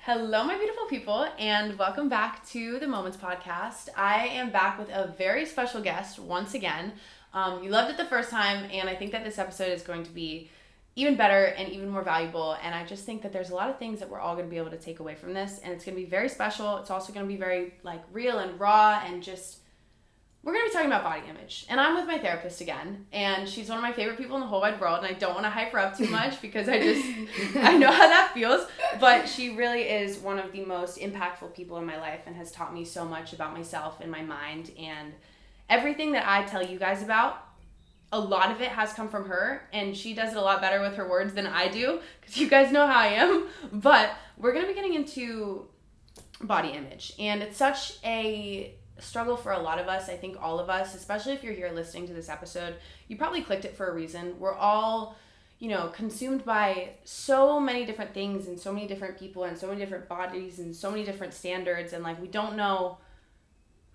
Hello, my beautiful people, and welcome back to the Moments Podcast. I am back with a very special guest once again. You loved it the first time, and I think that this episode is going to be even better and even more valuable. And I just think that there's a lot of things that we're all going to be able to take away from this, and it's going to be very special. It's also going to be very real and raw, and just we're going to be talking about body image. And I'm with my therapist again, and she's one of my favorite people in the whole wide world, and I don't want to hype her up too much because I know how that feels, but she really is one of the most impactful people in my life and has taught me so much about myself and my mind, and everything that I tell you guys about, a lot of it has come from her, and she does it a lot better with her words than I do because you guys know how I am. But we're going to be getting into body image, and it's such a struggle for a lot of us. I think all of us, especially if you're here listening to this episode, you probably clicked it for a reason. We're all, consumed by so many different things and so many different people and so many different bodies and so many different standards, and we don't know.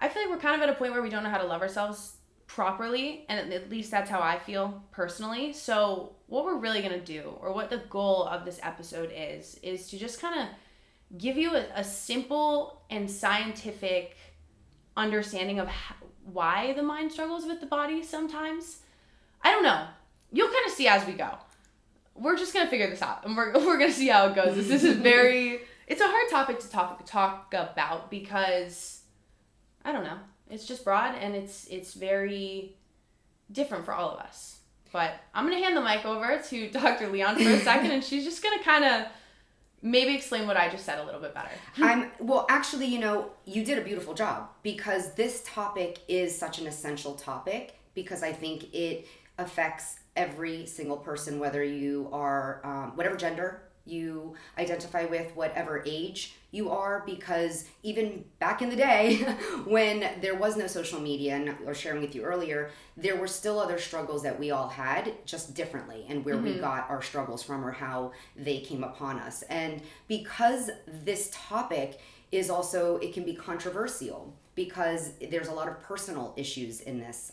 I feel like we're kind of at a point where we don't know how to love ourselves properly, and at least that's how I feel personally. So what we're really going to do, or what the goal of this episode is to just kind of give you a simple and scientific understanding of why the mind struggles with the body sometimes. I don't know. You'll kind of see as we go. We're just going to figure this out, and we're going to see how it goes. This is it's a hard topic to talk about because, I don't know, it's just broad, and it's very different for all of us. But I'm going to hand the mic over to Dr. Leon for a second, and she's just going to kind of maybe explain what I just said a little bit better. Well, actually, you did a beautiful job, because this topic is such an essential topic, because I think it affects every single person, whether you are, whatever gender you identify with, whatever age you are, because even back in the day when there was no social media, and I was sharing with you earlier, there were still other struggles that we all had, just differently, and where we got our struggles from, or how they came upon us. And because this topic is also, it can be controversial, because there's a lot of personal issues in this,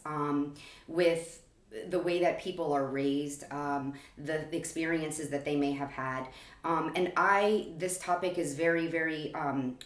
with the way that people are raised, the experiences that they may have had. And this topic is very, very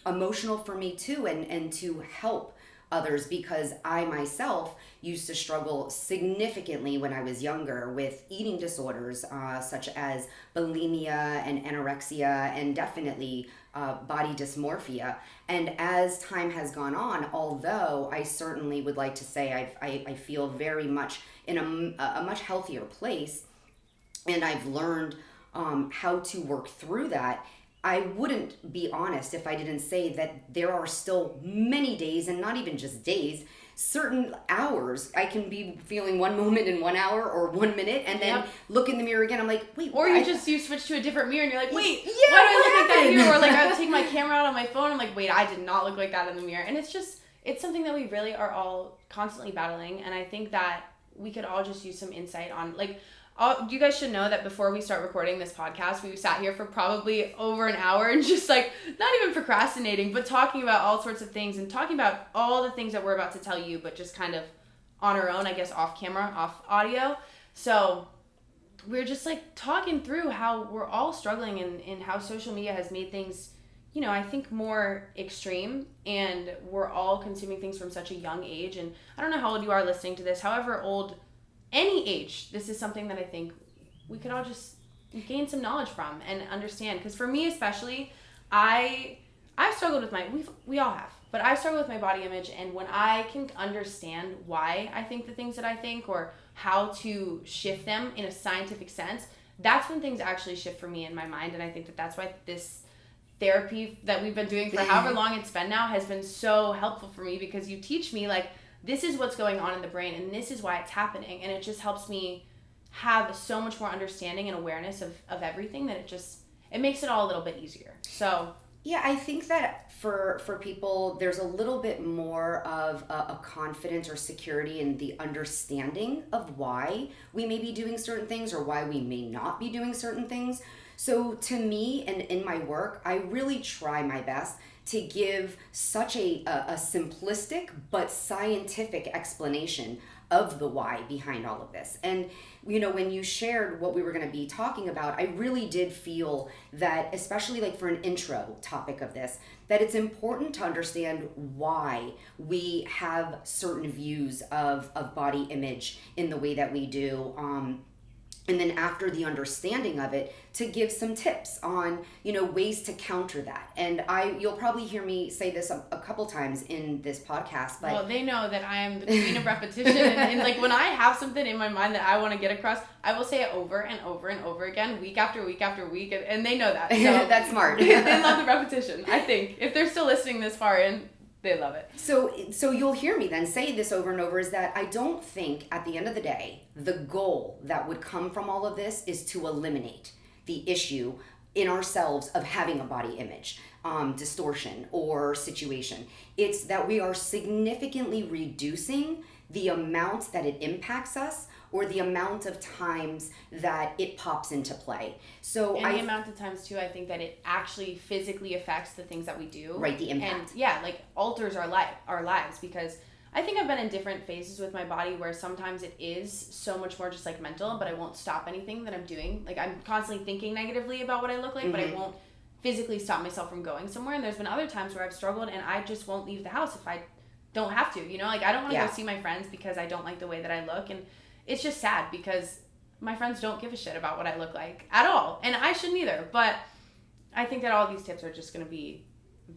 emotional for me too, and to help others, because I myself used to struggle significantly when I was younger with eating disorders, such as bulimia and anorexia, and definitely body dysmorphia. And as time has gone on, although I certainly would like to say I feel very much in a much healthier place, and I've learned how to work through that, I wouldn't be honest if I didn't say that there are still many days, and not even just days, certain hours I can be feeling one moment in 1 hour or 1 minute, and then look in the mirror again. I'm like, wait. Or you switch to a different mirror, and you're like, wait, why do I look like that here? Or I would take my camera out on my phone. I'm like, wait, I did not look like that in the mirror. And it's something that we really are all constantly battling. And I think that we could all just use some insight on, you guys should know that before we start recording this podcast, we sat here for probably over an hour and just not even procrastinating, but talking about all sorts of things, and talking about all the things that we're about to tell you, but just kind of on our own, I guess, off camera, off audio. So we're just talking through how we're all struggling, and how social media has made things, I think more extreme, and we're all consuming things from such a young age. And I don't know how old you are listening to this, however old, any age, this is something that I think we could all just gain some knowledge from and understand. Because for me especially, I've struggled with we all have, but I struggle with my body image, and when I can understand why I think the things that I think, or how to shift them in a scientific sense, that's when things actually shift for me in my mind. And I think that that's why this therapy that we've been doing for however long it's been now has been so helpful for me, because you teach me this is what's going on in the brain, and this is why it's happening. And it just helps me have so much more understanding and awareness of everything, that it makes it all a little bit easier. So yeah, I think that for people, there's a little bit more of a confidence or security in the understanding of why we may be doing certain things, or why we may not be doing certain things. So to me, and in my work, I really try my best to give such a simplistic but scientific explanation of the why behind all of this. And, you know, when you shared what we were going to be talking about, I really did feel that, especially like for an intro topic of this, that it's important to understand why we have certain views of body image in the way that we do. And then after the understanding of it, to give some tips on, you know, ways to counter that. And you'll probably hear me say this a couple times in this podcast, but well, they know that I am the queen of repetition, and like when I have something in my mind that I want to get across, I will say it over and over and over again, week after week after week, and they know that. So that's smart. They love the repetition. I think if they're still listening this far in, they love it. So you'll hear me then say this over and over, is that I don't think at the end of the day, the goal that would come from all of this is to eliminate the issue in ourselves of having a body image distortion or situation. It's that we are significantly reducing the amount that it impacts us, or the amount of times that it pops into play. So and the amount of times too, I think that it actually physically affects the things that we do. Right, the impact. And yeah, like alters our lives, because I think I've been in different phases with my body where sometimes it is so much more just like mental, but I won't stop anything that I'm doing. Like I'm constantly thinking negatively about what I look like, but I won't physically stop myself from going somewhere. And there's been other times where I've struggled and I just won't leave the house if I don't have to, you know, like I don't want to go see my friends because I don't like the way that I look. And it's just sad because my friends don't give a shit about what I look like at all. And I shouldn't either. But I think that all these tips are just going to be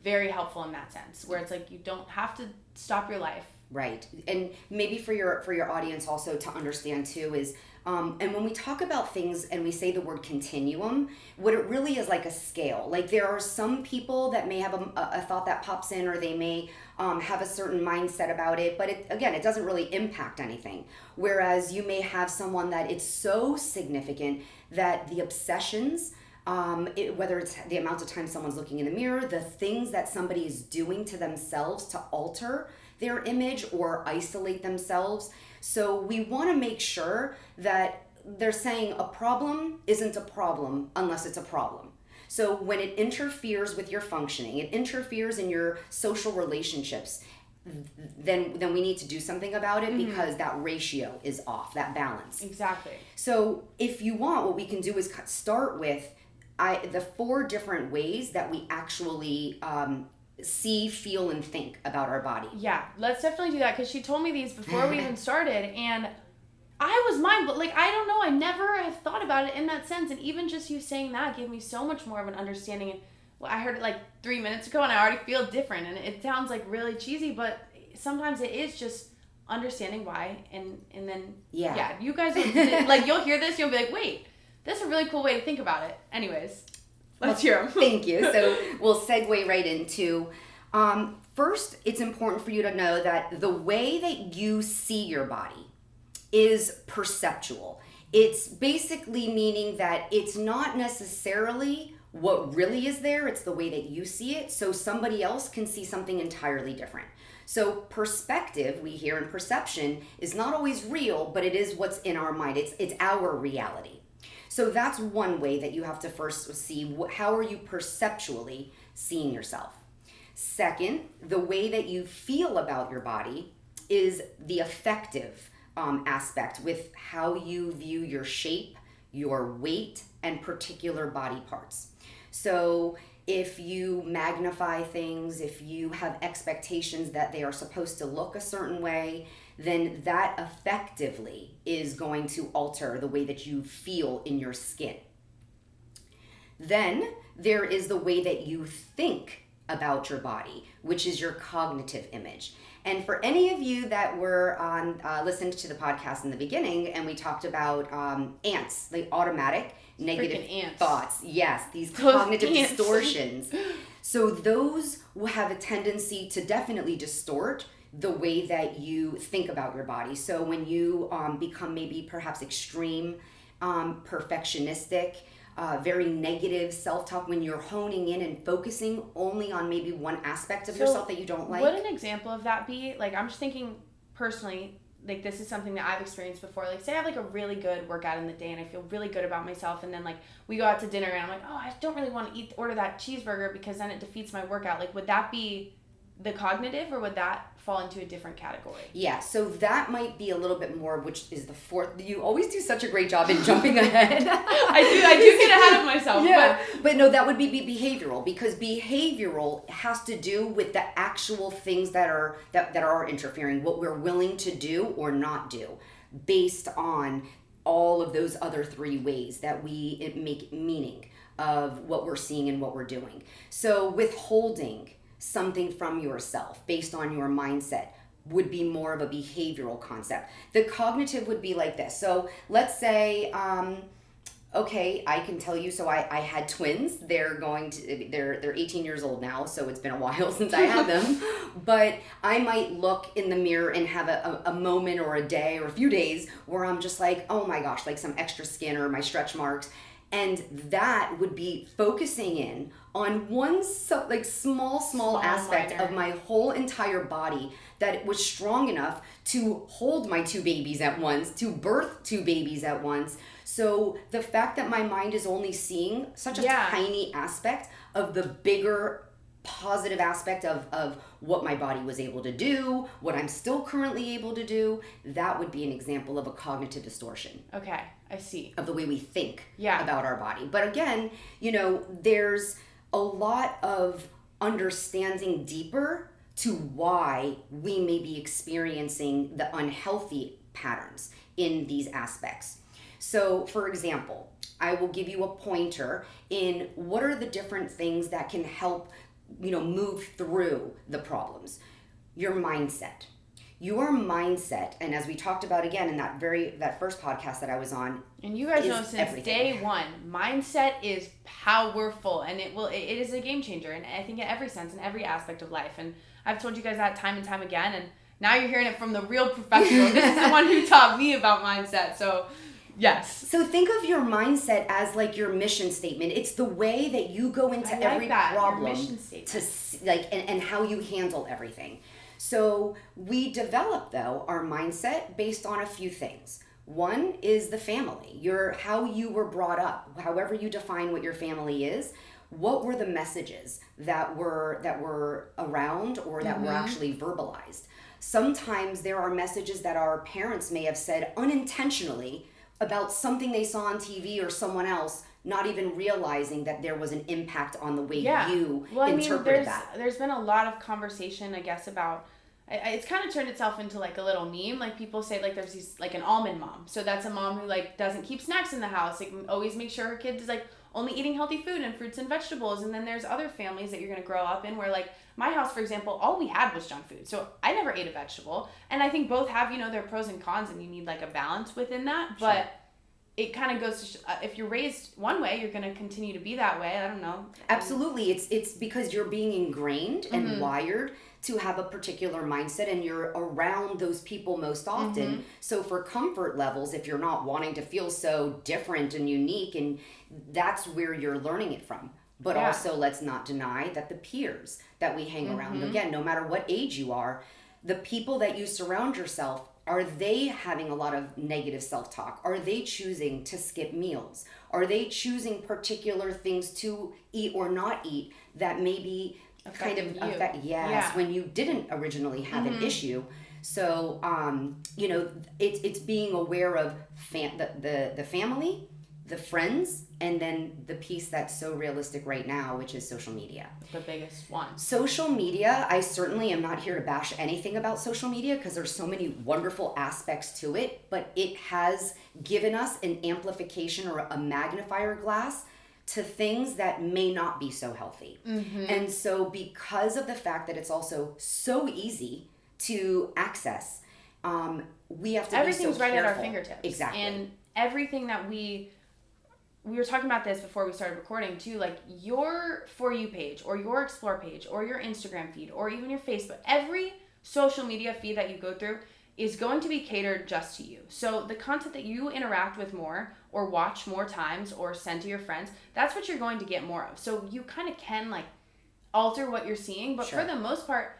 very helpful in that sense, where it's like you don't have to stop your life. Right. And maybe for your audience also to understand too is, and when we talk about things and we say the word continuum, what it really is like a scale. Like there are some people that may have a thought that pops in, or they may have a certain mindset about it, but it doesn't really impact anything. Whereas you may have someone that it's so significant that the obsessions, whether it's the amount of time someone's looking in the mirror, the things that somebody is doing to themselves to alter their image or isolate themselves. So we want to make sure that they're saying a problem isn't a problem unless it's a problem. So when it interferes with your functioning, it interferes in your social relationships, then we need to do something about it, because that ratio is off, that balance. Exactly. So if you want, what we can do is start with the 4 different ways that we actually see, feel, and think about our body. Yeah, let's definitely do that, because she told me these before we even started, and I was but like, I don't know, I never have thought about it in that sense, and even just you saying that gave me so much more of an understanding. And well, I heard it like 3 minutes ago, and I already feel different, and it sounds like really cheesy, but sometimes it is just understanding why, and then you guys will, like, you'll hear this, you'll be like, wait, that's a really cool way to think about it. Anyways, let's hear them. Thank you. So we'll segue right into, first, it's important for you to know that the way that you see your body is perceptual. It's basically meaning that it's not necessarily what really is there, it's the way that you see it. So somebody else can see something entirely different. So perspective, we hear in perception, is not always real, but it is what's in our mind. It's our reality. So that's one way that you have to first see, how are you perceptually seeing yourself. Second, the way that you feel about your body is the affective aspect, with how you view your shape, your weight, and particular body parts. So if you magnify things, if you have expectations that they are supposed to look a certain way, then that effectively is going to alter the way that you feel in your skin. Then there is the way that you think about your body, which is your cognitive image. And for any of you that were listened to the podcast in the beginning, and we talked about ants, like automatic negative thoughts. Yes, these cognitive distortions. So those will have a tendency to definitely distort the way that you think about your body. So when you become maybe perhaps extreme, perfectionistic, very negative self-talk, when you're honing in and focusing only on maybe one aspect of yourself that you don't like. Would an example of that be, like, I'm just thinking personally, like, this is something that I've experienced before. Like, say I have like a really good workout in the day and I feel really good about myself, and then like we go out to dinner and I'm like, oh, I don't really want to order that cheeseburger because then it defeats my workout. Like, would that be the cognitive, or would that fall into a different category? Yeah, so that might be a little bit more, which is the fourth. You always do such a great job in jumping ahead. I do get ahead of myself. Yeah, but no, that would be behavioral, because behavioral has to do with the actual things that are interfering, what we're willing to do or not do, based on all of those other three ways that we make meaning of what we're seeing and what we're doing. So withholding something from yourself based on your mindset would be more of a behavioral concept. The cognitive would be like this. So let's say, okay, I can tell you, so I had twins. They're 18 years old now, so it's been a while since I had them. But I might look in the mirror and have a moment or a day or a few days where I'm just like, oh my gosh, like some extra skin or my stretch marks. And that would be focusing in on one small aspect minor of my whole entire body that was strong enough to hold my two babies at once, to birth two babies at once. So the fact that my mind is only seeing such a tiny aspect of the bigger positive aspect of what my body was able to do, what I'm still currently able to do, that would be an example of a cognitive distortion. Okay, I see. Of the way we think about our body. But again, there's a lot of understanding deeper to why we may be experiencing the unhealthy patterns in these aspects. So, for example, I will give you a pointer in what are the different things that can help move through the problems. Your mindset. Your mindset, and as we talked about again in that first podcast that I was on, and you guys know since day one, mindset is powerful, and it is a game changer, and I think in every sense, in every aspect of life. And I've told you guys that time and time again, and now you're hearing it from the real professional. This is the one who taught me about mindset. So yes. So think of your mindset as like your mission statement. It's the way that you go into every problem your mission statement. and how you handle everything. So we develop, though, our mindset based on a few things. One is the family, how you were brought up, however you define what your family is. What were the messages that were around or that were actually verbalized? Sometimes there are messages that our parents may have said unintentionally about something they saw on TV or someone else, not even realizing that there was an impact on the way you interpreted that. There's been a lot of conversation, I guess, about, it's kind of turned itself into like a little meme. Like people say like there's these, like an almond mom. So that's a mom who like doesn't keep snacks in the house. Like always make sure her kid is like only eating healthy food and fruits and vegetables. And then there's other families that you're going to grow up in where like my house, for example, all we had was junk food. So I never ate a vegetable. And I think both have, their pros and cons, and you need like a balance within that. Sure. But it kind of goes to if you're raised one way, you're going to continue to be that way. I don't know. Absolutely. It's because you're being ingrained and wired to have a particular mindset, and you're around those people most often. So for comfort levels, if you're not wanting to feel so different and unique, and that's where you're learning it from. But also, let's not deny that the peers that we hang around, again, no matter what age you are, the people that you surround yourself, are they having a lot of negative self-talk? Are they choosing to skip meals? Are they choosing particular things to eat or not eat that maybe kind of affect when you didn't originally have an issue? So it's being aware of the family, the friends, and then the piece that's so realistic right now, which is social media. The biggest one. Social media, I certainly am not here to bash anything about social media because there's so many wonderful aspects to it, but it has given us an amplification or a magnifier glass to things that may not be so healthy. And so because of the fact that it's also so easy to access, we have to everything's be so right careful. At our fingertips. Exactly. And everything that we were talking about this before we started recording too, like your For You page or your Explore page or your Instagram feed or even your Facebook, every social media feed that you go through is going to be catered just to you. So the content that you interact with more or watch more times or send to your friends, that's what you're going to get more of. So you kind of can like alter what you're seeing, but for the most part,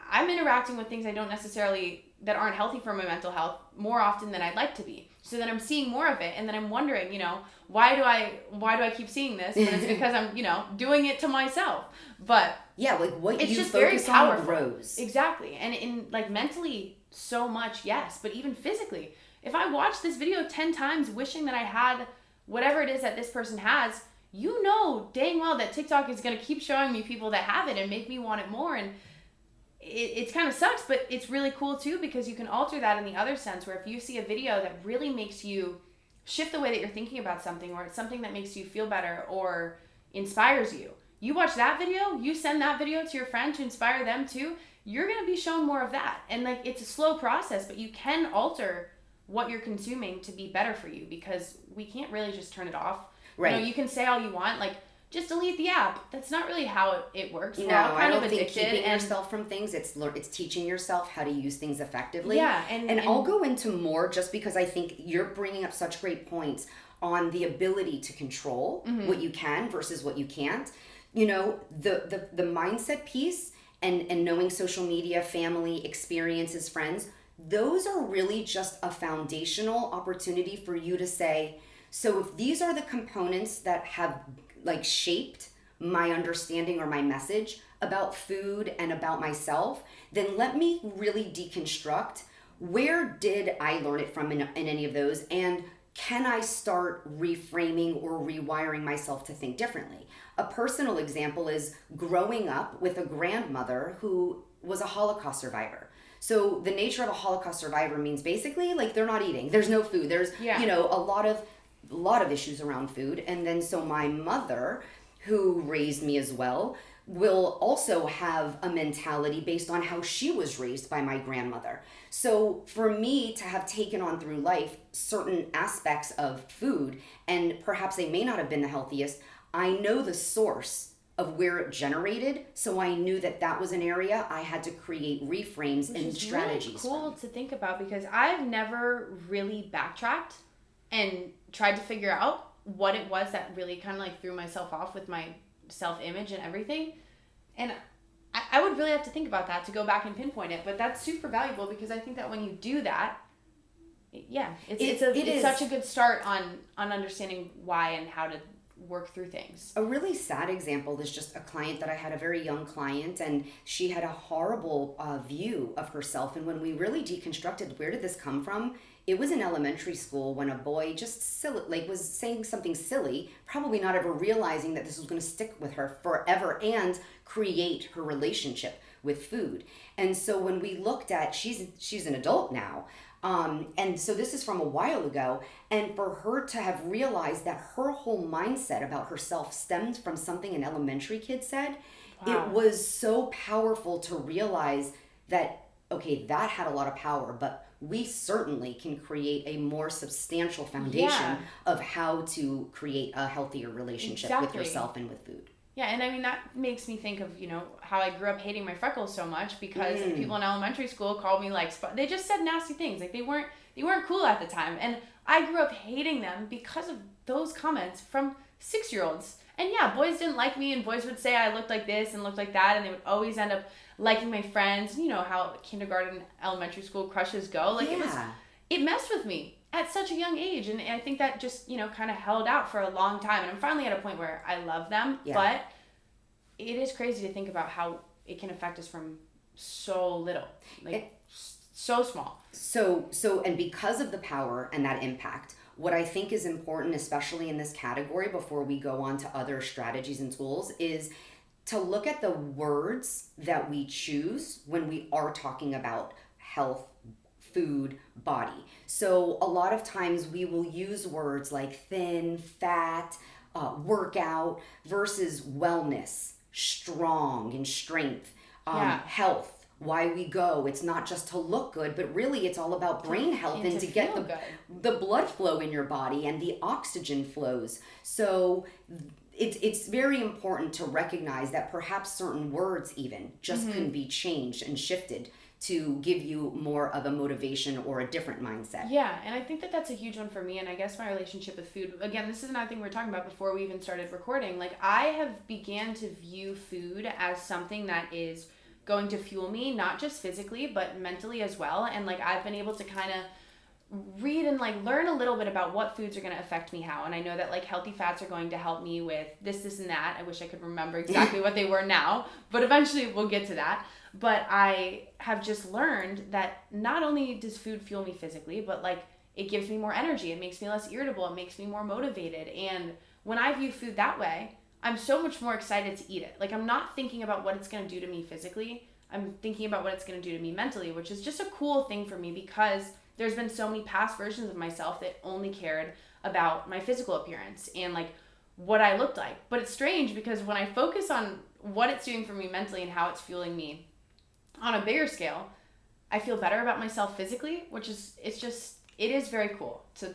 I'm interacting with things I don't necessarily that aren't healthy for my mental health more often than I'd like to be. So then I'm seeing more of it, and then I'm wondering, why do I keep seeing this? But it's because I'm, doing it to myself. But yeah, like what it's you just focus very powerful. on grows. Exactly. And in like mentally so much, yes, but even physically. If I watch this video 10 times wishing that I had whatever it is that this person has, dang well that TikTok is going to keep showing me people that have it and make me want it more. And it kind of sucks, but it's really cool too, because you can alter that in the other sense, where if you see a video that really makes you shift the way that you're thinking about something, or it's something that makes you feel better or inspires you, you watch that video, you send that video to your friend to inspire them too, you're going to be shown more of that. And like, it's a slow process, but you can alter what you're consuming to be better for you, because we can't really just turn it off. Right. You can say all you want, like, just delete the app. That's not really how it works. No, I don't think keeping yourself from things, it's teaching yourself how to use things effectively. Yeah. And I'll go into more, just because I think you're bringing up such great points on the ability to control what you can versus what you can't. The mindset piece and knowing social media, family, experiences, friends, those are really just a foundational opportunity for you to say, so if these are the components that have like shaped my understanding or my message about food and about myself, then let me really deconstruct, where did I learn it from in any of those, and can I start reframing or rewiring myself to think differently? A personal example is growing up with a grandmother who was a Holocaust survivor. So the nature of a Holocaust survivor means basically like they're not eating. There's no food. There's a lot of issues around food. And then so my mother, who raised me as well, will also have a mentality based on how she was raised by my grandmother. So for me to have taken on through life certain aspects of food, and perhaps they may not have been the healthiest, I know the source of where it generated, so I knew that was an area I had to create reframes and strategies. Which is really cool to think about, because I've never really backtracked and tried to figure out what it was that really kind of like threw myself off with my self-image and everything. And I would really have to think about that to go back and pinpoint it. But that's super valuable, because I think that when you do that, it's such a good start on understanding why and how to work through things. A really sad example is just a client that I had, a very young client, and she had a horrible view of herself. And when we really deconstructed, where did this come from? It was in elementary school when a boy just was saying something silly, probably not ever realizing that this was going to stick with her forever and create her relationship with food. And so when we looked at, she's an adult now, and so this is from a while ago, and for her to have realized that her whole mindset about herself stemmed from something an elementary kid said, wow. It was so powerful to realize that, okay, that had a lot of power, but we certainly can create a more substantial foundation of how to create a healthier relationship with yourself and with food. Yeah, and I mean, that makes me think of, how I grew up hating my freckles so much, because people in elementary school called me like, they just said nasty things. Like they weren't cool at the time. And I grew up hating them because of those comments from 6-year-olds. And yeah, boys didn't like me, and boys would say I looked like this and looked like that, and they would always end up liking my friends. You know how kindergarten, elementary school crushes go. Like it messed with me at such a young age, and I think that just kind of held out for a long time, and I'm finally at a point where I love them. But it is crazy to think about how it can affect us from so little, so small. So and because of the power and that impact, what I think is important, especially in this category, before we go on to other strategies and tools, is to look at the words that we choose when we are talking about health, food, body. So a lot of times we will use words like thin, fat, workout versus wellness, strong and strength, health, why we go. It's not just to look good, but really it's all about brain health and to get the blood flow in your body and the oxygen flows. So it's very important to recognize that perhaps certain words even just can be changed and shifted to give you more of a motivation or a different mindset. Yeah, and I think that that's a huge one for me, and I guess my relationship with food. Again, this is another thing we were talking about before we even started recording. Like, I have began to view food as something that is going to fuel me, not just physically, but mentally as well. And like, I've been able to kind of read and like learn a little bit about what foods are going to affect me how. And I know that like healthy fats are going to help me with this and that. I wish I could remember exactly what they were now, but eventually we'll get to that. But I have just learned that not only does food fuel me physically, but like it gives me more energy. It makes me less irritable. It makes me more motivated. And when I view food that way, I'm so much more excited to eat it. Like, I'm not thinking about what it's going to do to me physically. I'm thinking about what it's going to do to me mentally, which is just a cool thing for me because there's been so many past versions of myself that only cared about my physical appearance and like what I looked like. But it's strange because when I focus on what it's doing for me mentally and how it's fueling me on a bigger scale, I feel better about myself physically, which is, it is very cool to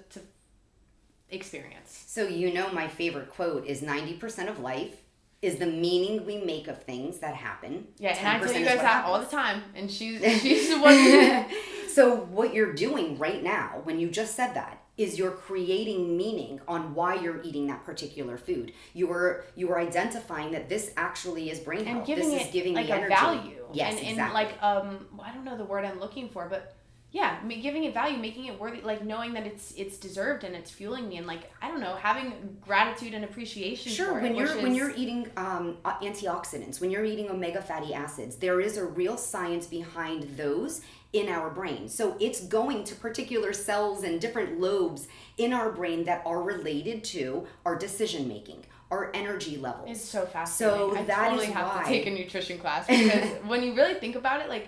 experience. So you know my favorite quote is 90% of life is the meaning we make of things that happen. Yeah, and I tell you guys that all the time, and she's the one. So what you're doing right now, when you just said that, is you're creating meaning on why you're eating that particular food. You are identifying that this actually is brain health. And This is giving like me energy. A value. Yes, and exactly. like I don't know the word I'm looking for, but yeah, giving it value, making it worthy, like knowing that it's deserved and it's fueling me, and like, I don't know, having gratitude and appreciation for it. Sure, when you're eating antioxidants, when you're eating omega fatty acids, there is a real science behind those in our brain. So it's going to particular cells and different lobes in our brain that are related to our decision making, our energy levels. It's so fascinating. So I that totally is have why to take a nutrition class because when you really think about it, like,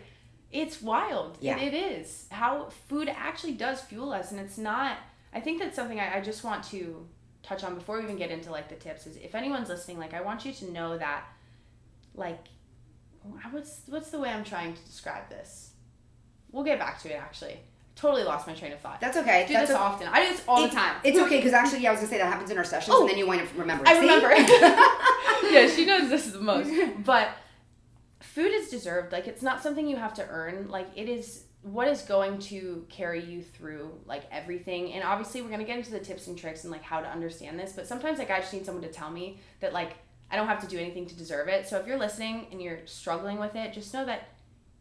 it's wild. Yeah. It is. How food actually does fuel us. And it's not, I think that's something I just want to touch on before we even get into like the tips is if anyone's listening, like I want you to know that like, what's the way I'm trying to describe this? We'll get back to it actually. Totally lost my train of thought. That's okay. I do this often. I do this all the time. It's okay because actually, I was gonna say that happens in our sessions, and then you wind up remembering. I remember. Yeah, she knows this the most. But food is deserved. Like, it's not something you have to earn. Like, it is what is going to carry you through like everything. And obviously, we're gonna get into the tips and tricks and like how to understand this. But sometimes like I just need someone to tell me that like I don't have to do anything to deserve it. So if you're listening and you're struggling with it, just know that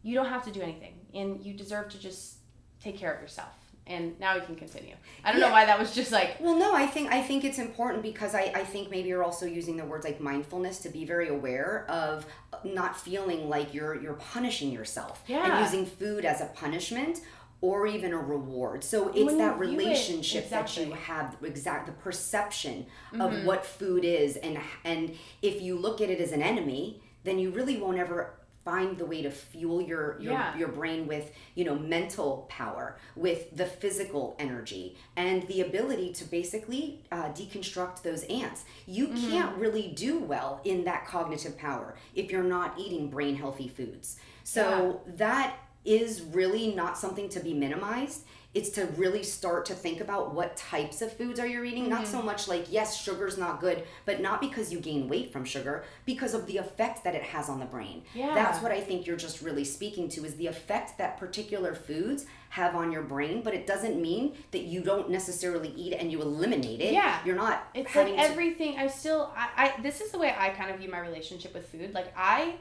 you don't have to do anything, and you deserve to just take care of yourself. And now we can continue. I don't know why that was just like... Well, no, I think it's important because I think maybe you're also using the words like mindfulness to be very aware of not feeling like you're punishing yourself. Yeah. And using food as a punishment or even a reward. So it's that relationship that you have, the perception of what food is. And if you look at it as an enemy, then you really won't ever find the way to fuel your brain with, mental power, with the physical energy and the ability to basically deconstruct those ants. You can't really do well in that cognitive power if you're not eating brain healthy foods. So that is really not something to be minimized. It's to really start to think about what types of foods are you eating. Not so much like, yes, sugar's not good, but not because you gain weight from sugar, because of the effect that it has on the brain. Yeah. That's what I think you're just really speaking to, is the effect that particular foods have on your brain, but it doesn't mean that you don't necessarily eat it and you eliminate it. Yeah. You're not It's having like everything, I this is the way I kind of view my relationship with food. Like, I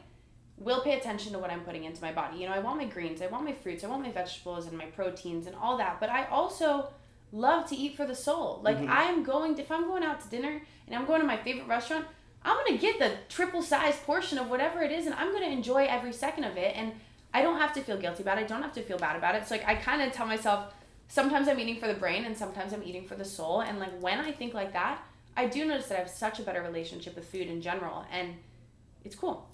will pay attention to what I'm putting into my body. I want my greens, I want my fruits, I want my vegetables and my proteins and all that. But I also love to eat for the soul. Like, if I'm going out to dinner and I'm going to my favorite restaurant, I'm going to get the triple size portion of whatever it is, and I'm going to enjoy every second of it. And I don't have to feel guilty about it. I don't have to feel bad about it. So like, I kind of tell myself, sometimes I'm eating for the brain and sometimes I'm eating for the soul. And like, when I think like that, I do notice that I have such a better relationship with food in general. And it's cool.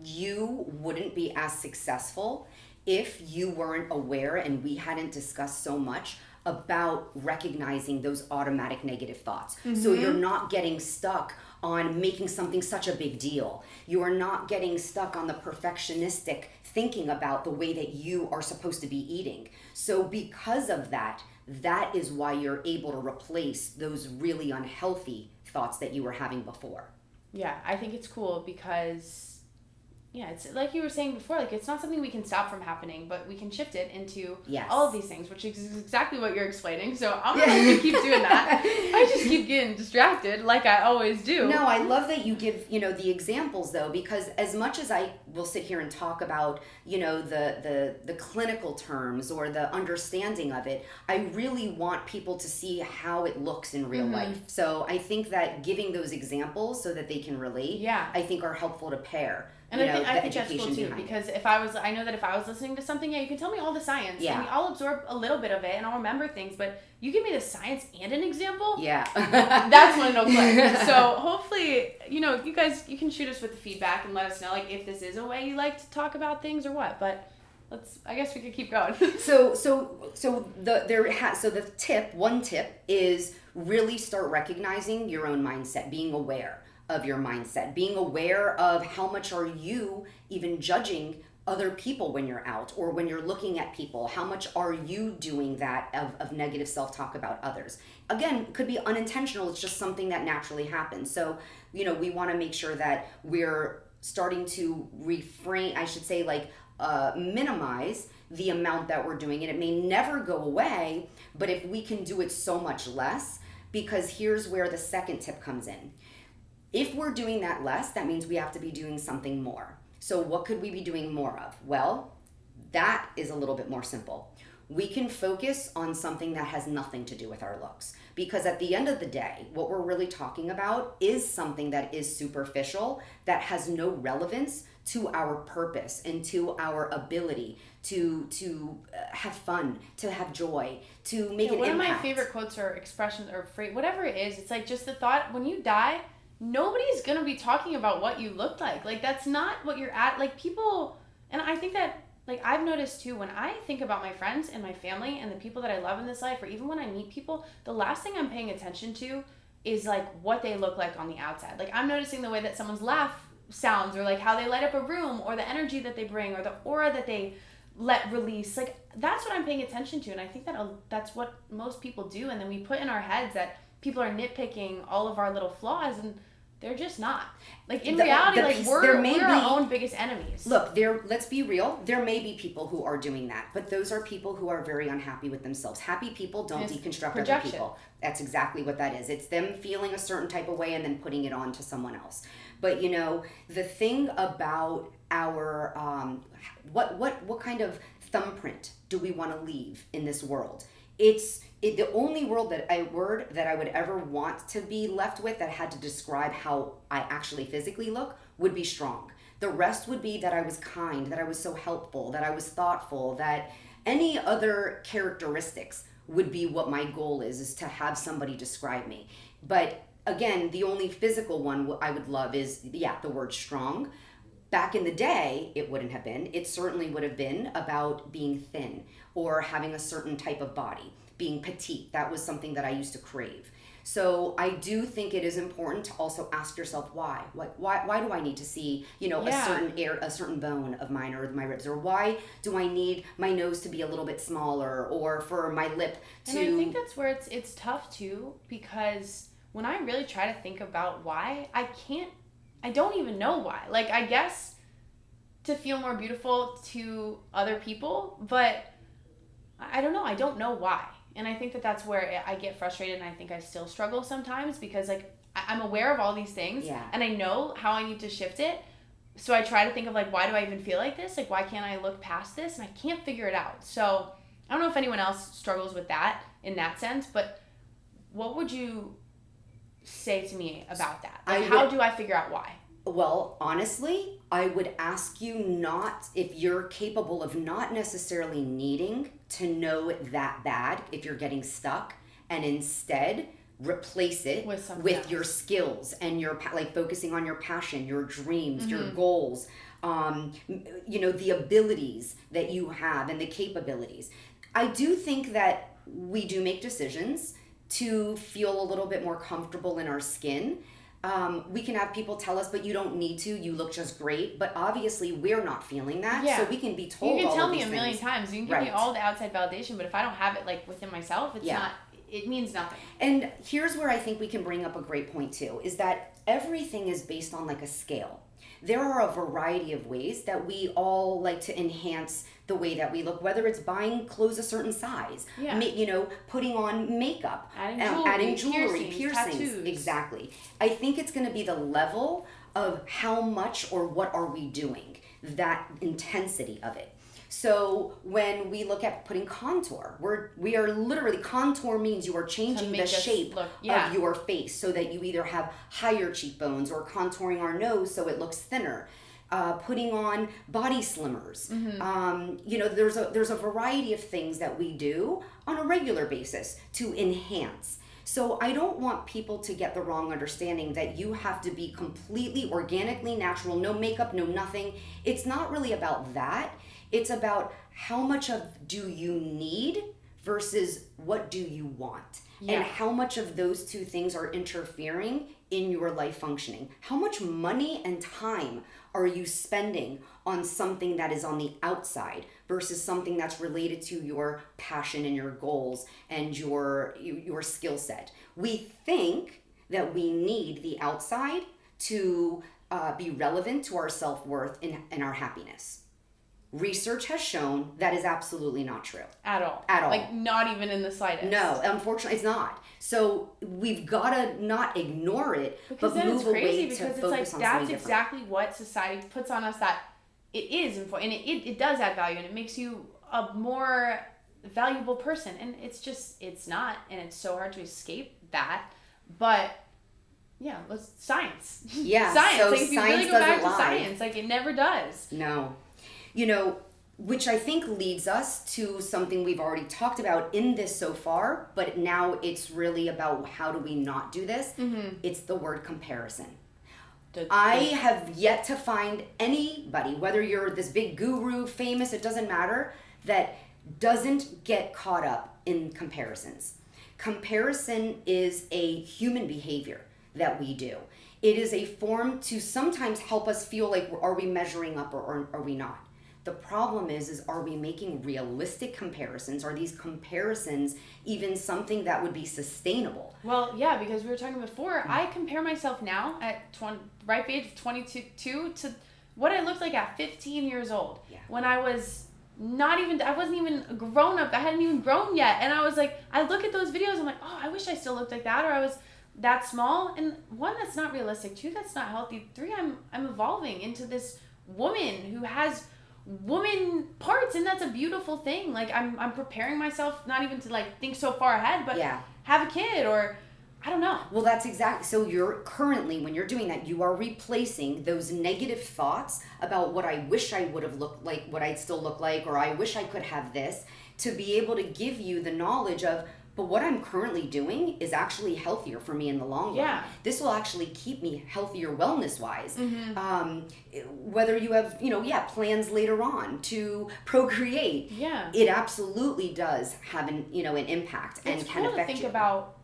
You wouldn't be as successful if you weren't aware and we hadn't discussed so much about recognizing those automatic negative thoughts. So you're not getting stuck on making something such a big deal. You are not getting stuck on the perfectionistic thinking about the way that you are supposed to be eating. So because of that, that is why you're able to replace those really unhealthy thoughts that you were having before. Yeah, I think it's cool because yeah, it's like you were saying before, like it's not something we can stop from happening, but we can shift it into Yes. all of these things, which is exactly what you're explaining. So I'm gonna keep doing that. I just keep getting distracted like I always do. No, I love that you give, the examples though, because as much as I will sit here and talk about, the clinical terms or the understanding of it, I really want people to see how it looks in real life. So I think that giving those examples so that they can relate, I think are helpful to pair. And I think that's cool too, because I know that if I was listening to something, you can tell me all the science, and I'll absorb a little bit of it, and I'll remember things, but you give me the science and an example, that's when it'll click. So hopefully, you guys, you can shoot us with the feedback and let us know, like, if this is a way you like to talk about things or what, but I guess we could keep going. So the one tip is really start recognizing your own mindset, being aware of your mindset, being aware of how much are you even judging other people when you're out or when you're looking at people. How much are you doing that of negative self-talk about others? Again, could be unintentional. It's just something that naturally happens. So, we want to make sure that we're starting to refrain, I should say, minimize the amount that we're doing. And it may never go away, but if we can do it so much less, because here's where the second tip comes in. If we're doing that less, that means we have to be doing something more. So what could we be doing more of? Well, that is a little bit more simple. We can focus on something that has nothing to do with our looks. Because at the end of the day, what we're really talking about is something that is superficial, that has no relevance to our purpose and to our ability to have fun, to have joy, to make an impact. One of my favorite quotes or expressions or phrase, whatever it is, it's like just the thought, when you die, nobody's gonna be talking about what you looked like. Like, that's not what you're at. Like, people, and I think that, like, I've noticed too, when I think about my friends and my family and the people that I love in this life, or even when I meet people, the last thing I'm paying attention to is, like, what they look like on the outside. Like, I'm noticing the way that someone's laugh sounds, or, like, how they light up a room, or the energy that they bring, or the aura that they let release. Like, that's what I'm paying attention to, and I think that that's what most people do, and then we put in our heads that people are nitpicking all of our little flaws, and they're just not. Like, in reality, we're our own biggest enemies. Look, let's be real. There may be people who are doing that, but those are people who are very unhappy with themselves. Happy people don't deconstruct other people. That's exactly what that is. It's them feeling a certain type of way and then putting it on to someone else. But, the thing about our, what kind of thumbprint do we want to leave in this world? The only word that I would ever want to be left with that had to describe how I actually physically look would be strong. The rest would be that I was kind, that I was so helpful, that I was thoughtful, that any other characteristics would be what my goal is to have somebody describe me. But again, the only physical one I would love is, the word strong. Back in the day, it wouldn't have been. It certainly would have been about being thin or having a certain type of body, being petite. That was something that I used to crave. So I do think it is important to also ask yourself why. Why do I need to see, a certain bone of mine or my ribs, or why do I need my nose to be a little bit smaller, or for my lip to? And I think that's where it's tough too, because when I really try to think about why, I don't even know why. Like, I guess to feel more beautiful to other people, but I don't know. I don't know why. And I think that that's where I get frustrated, and I think I still struggle sometimes, because, like, I'm aware of all these things, and I know how I need to shift it. So I try to think of, like, why do I even feel like this? Like, why can't I look past this? And I can't figure it out. So I don't know if anyone else struggles with that in that sense, but what would you say to me about that? Like, how do I figure out why? Well, honestly, I would ask you if you're capable of not necessarily needing to know it that bad if you're getting stuck, and instead replace it with your skills and focusing on your passion, your dreams, your goals, the abilities that you have and the capabilities. I do think that we do make decisions to feel a little bit more comfortable in our skin. We can have people tell us, but you don't need to, you look just great. But obviously we're not feeling that. So we can be told. You can tell me a million times. You can give me all the outside validation, but if I don't have it, like, within myself, it's not, it means nothing. And here's where I think we can bring up a great point too, is that everything is based on, like, a scale. there are a variety of ways that we all like to enhance the way that we look, whether it's buying clothes a certain size, putting on makeup, adding jewelry, piercings. tattoos. Exactly. I think it's going to be the level of how much or what are we doing, that intensity of it. So when we look at putting contour, we are literally, contour means you are changing the shape of your face so that you either have higher cheekbones, or contouring our nose so it looks thinner. Putting on body slimmers. There's a variety of things that we do on a regular basis to enhance. So I don't want people to get the wrong understanding that you have to be completely organically natural, no makeup, no nothing. It's not really about that. It's about how much of do you need versus what do you want, and how much of those two things are interfering in your life functioning. How much money and time are you spending on something that is on the outside versus something that's related to your passion and your goals and your skill set? We think that we need the outside to be relevant to our self-worth and our happiness. Research has shown that is absolutely not true. At all. Like, not even in the slightest. No, unfortunately, it's not. So we've got to not ignore it, because but move away to because focus it's on like, something that's different. exactly what society puts on us, that it is important, and it does add value, and it makes you a more valuable person. And it's not, and it's so hard to escape that. But yeah, let's science. Yeah, science. so like, if you science really go back doesn't to lie. science, like, it never does. No. Which I think leads us to something we've already talked about in this so far, but now it's really about how do we not do this. It's the word comparison. I have yet to find anybody, whether you're this big guru, famous, it doesn't matter, that doesn't get caught up in comparisons. Comparison is a human behavior that we do. It is a form to sometimes help us feel like, are we measuring up or are we not? The problem is are we making realistic comparisons? Are these comparisons even something that would be sustainable? Well, yeah, because we were talking before, I compare myself now at ripe age of 22 to what I looked like at 15 years old. Yeah. When I wasn't even grown up. I hadn't even grown yet. And I was like, I look at those videos, I'm like, oh, I wish I still looked like that, or I was that small. And one, that's not realistic. Two, that's not healthy. Three, I'm evolving into this woman who has woman parts, and that's a beautiful thing. Like, I'm preparing myself not even to like think so far ahead, but have a kid, or I don't know. Well, that's exactly. So you're currently, when you're doing that, you are replacing those negative thoughts about what I wish I would have looked like, what I'd still look like, or I wish I could have this, to be able to give you the knowledge of, but what I'm currently doing is actually healthier for me in the long run. This will actually keep me healthier wellness-wise. Whether you have, plans later on to procreate, it absolutely does have an impact and can affect you. It's cool to think about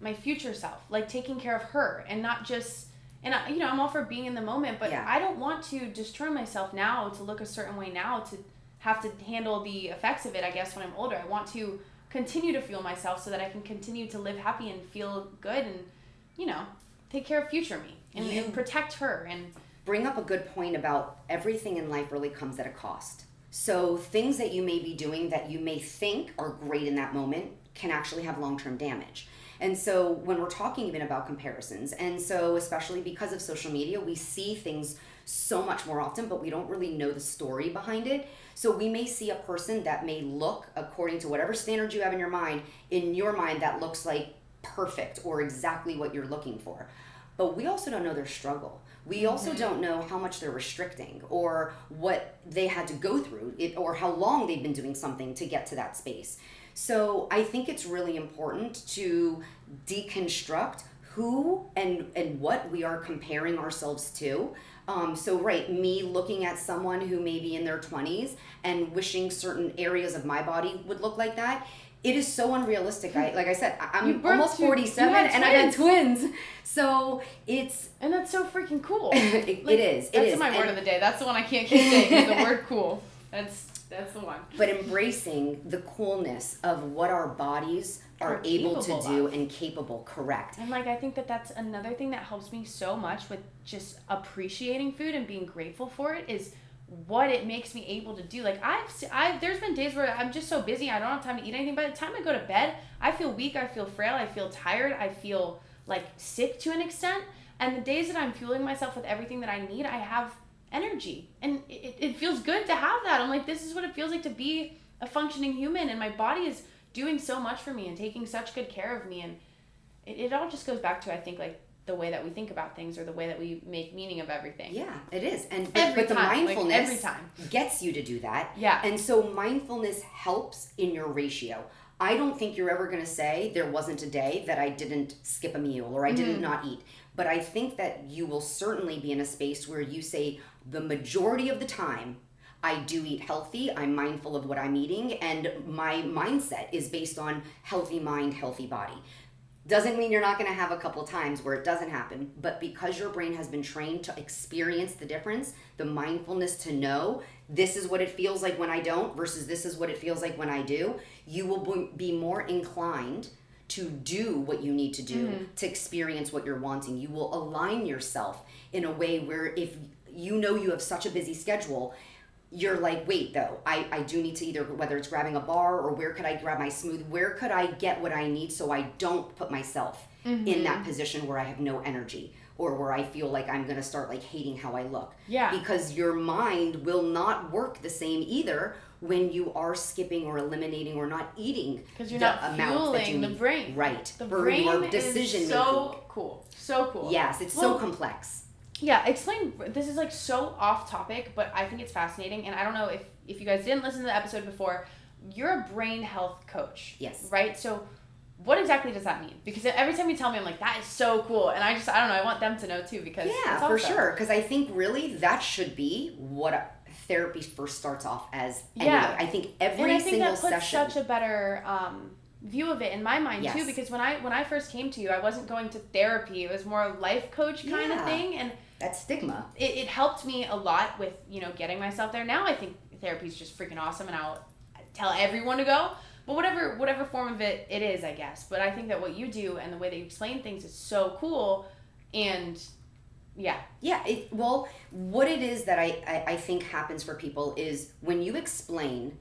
my future self, like taking care of her, and not just, and I'm all for being in the moment, but I don't want to destroy myself now to look a certain way now to have to handle the effects of it, I guess, when I'm older. I want to continue to fuel myself so that I can continue to live happy and feel good, and take care of future me and protect her. And bring up a good point about everything in life really comes at a cost. So things that you may be doing that you may think are great in that moment can actually have long-term damage. And so when we're talking even about comparisons, and so especially because of social media, we see things so much more often, but we don't really know the story behind it. So we may see a person that may look, according to whatever standards you have in your mind, that looks like perfect or exactly what you're looking for. But we also don't know their struggle. We also don't know how much they're restricting, or what they had to go through, or how long they've been doing something to get to that space. So I think it's really important to deconstruct who and what we are comparing ourselves to. Me looking at someone who may be in their 20s and wishing certain areas of my body would look like that. It is so unrealistic. Like I said, I'm almost 47 and I had twins. So it's... And that's so freaking cool. It is. That's my word of the day. That's the one I can't keep saying, is the word cool. That's the one. But embracing the coolness of what our bodies are able to do and capable, correct. And like, I think that that's another thing that helps me so much with just appreciating food and being grateful for it is what it makes me able to do. Like I've there's been days where I'm just so busy, I don't have time to eat anything. By the time I go to bed, I feel weak, I feel frail, I feel tired, I feel like sick to an extent. And the days that I'm fueling myself with everything that I need, I have energy. And it feels good to have that. I'm like, this is what it feels like to be a functioning human. And my body is doing so much for me and taking such good care of me. And it all just goes back to, I think, like the way that we think about things or the way that we make meaning of everything. Yeah, it is. And but the mindfulness like every time gets you to do that. Yeah. And so mindfulness helps in your ratio. I don't think you're ever going to say there wasn't a day that I didn't skip a meal or I didn't not eat. But I think that you will certainly be in a space where you say the majority of the time, I do eat healthy, I'm mindful of what I'm eating, and my mindset is based on healthy mind, healthy body. Doesn't mean you're not going to have a couple times where it doesn't happen, but because your brain has been trained to experience the difference, the mindfulness to know this is what it feels like when I don't versus this is what it feels like when I do, you will be more inclined to do what you need to do to experience what you're wanting. You will align yourself in a way where if you know you have such a busy schedule, you're like, wait though, I do need to either, whether it's grabbing a bar or where could I grab my smoothie, where could I get what I need so I don't put myself in that position where I have no energy or where I feel like I'm gonna start like hating how I look. Yeah. Because your mind will not work the same either when you are skipping or eliminating or not eating because you're the not amounts that you fueling the need. brain. Right. The or brain your decision is so cool. So cool. Yes, it's so complex. Yeah, explain. This is like so off topic, but I think it's fascinating. And I don't know if you guys didn't listen to the episode before, you're a brain health coach. Yes. Right? So what exactly does that mean? Because every time you tell me, I'm like, that is so cool. And I don't know, I want them to know too because yeah, for sure. Because I think really that should be what therapy first starts off as. Anyway. Yeah. I think every and I think single that puts session. such a better view of it in my mind too. Because when I first came to you, I wasn't going to therapy. It was more a life coach kind of thing. And that stigma. It helped me a lot with, getting myself there. Now I think therapy is just freaking awesome and I'll tell everyone to go. But whatever form of it is, I guess. But I think that what you do and the way that you explain things is so cool. And yeah. Yeah. Well, what it is that I think happens for people is when you explain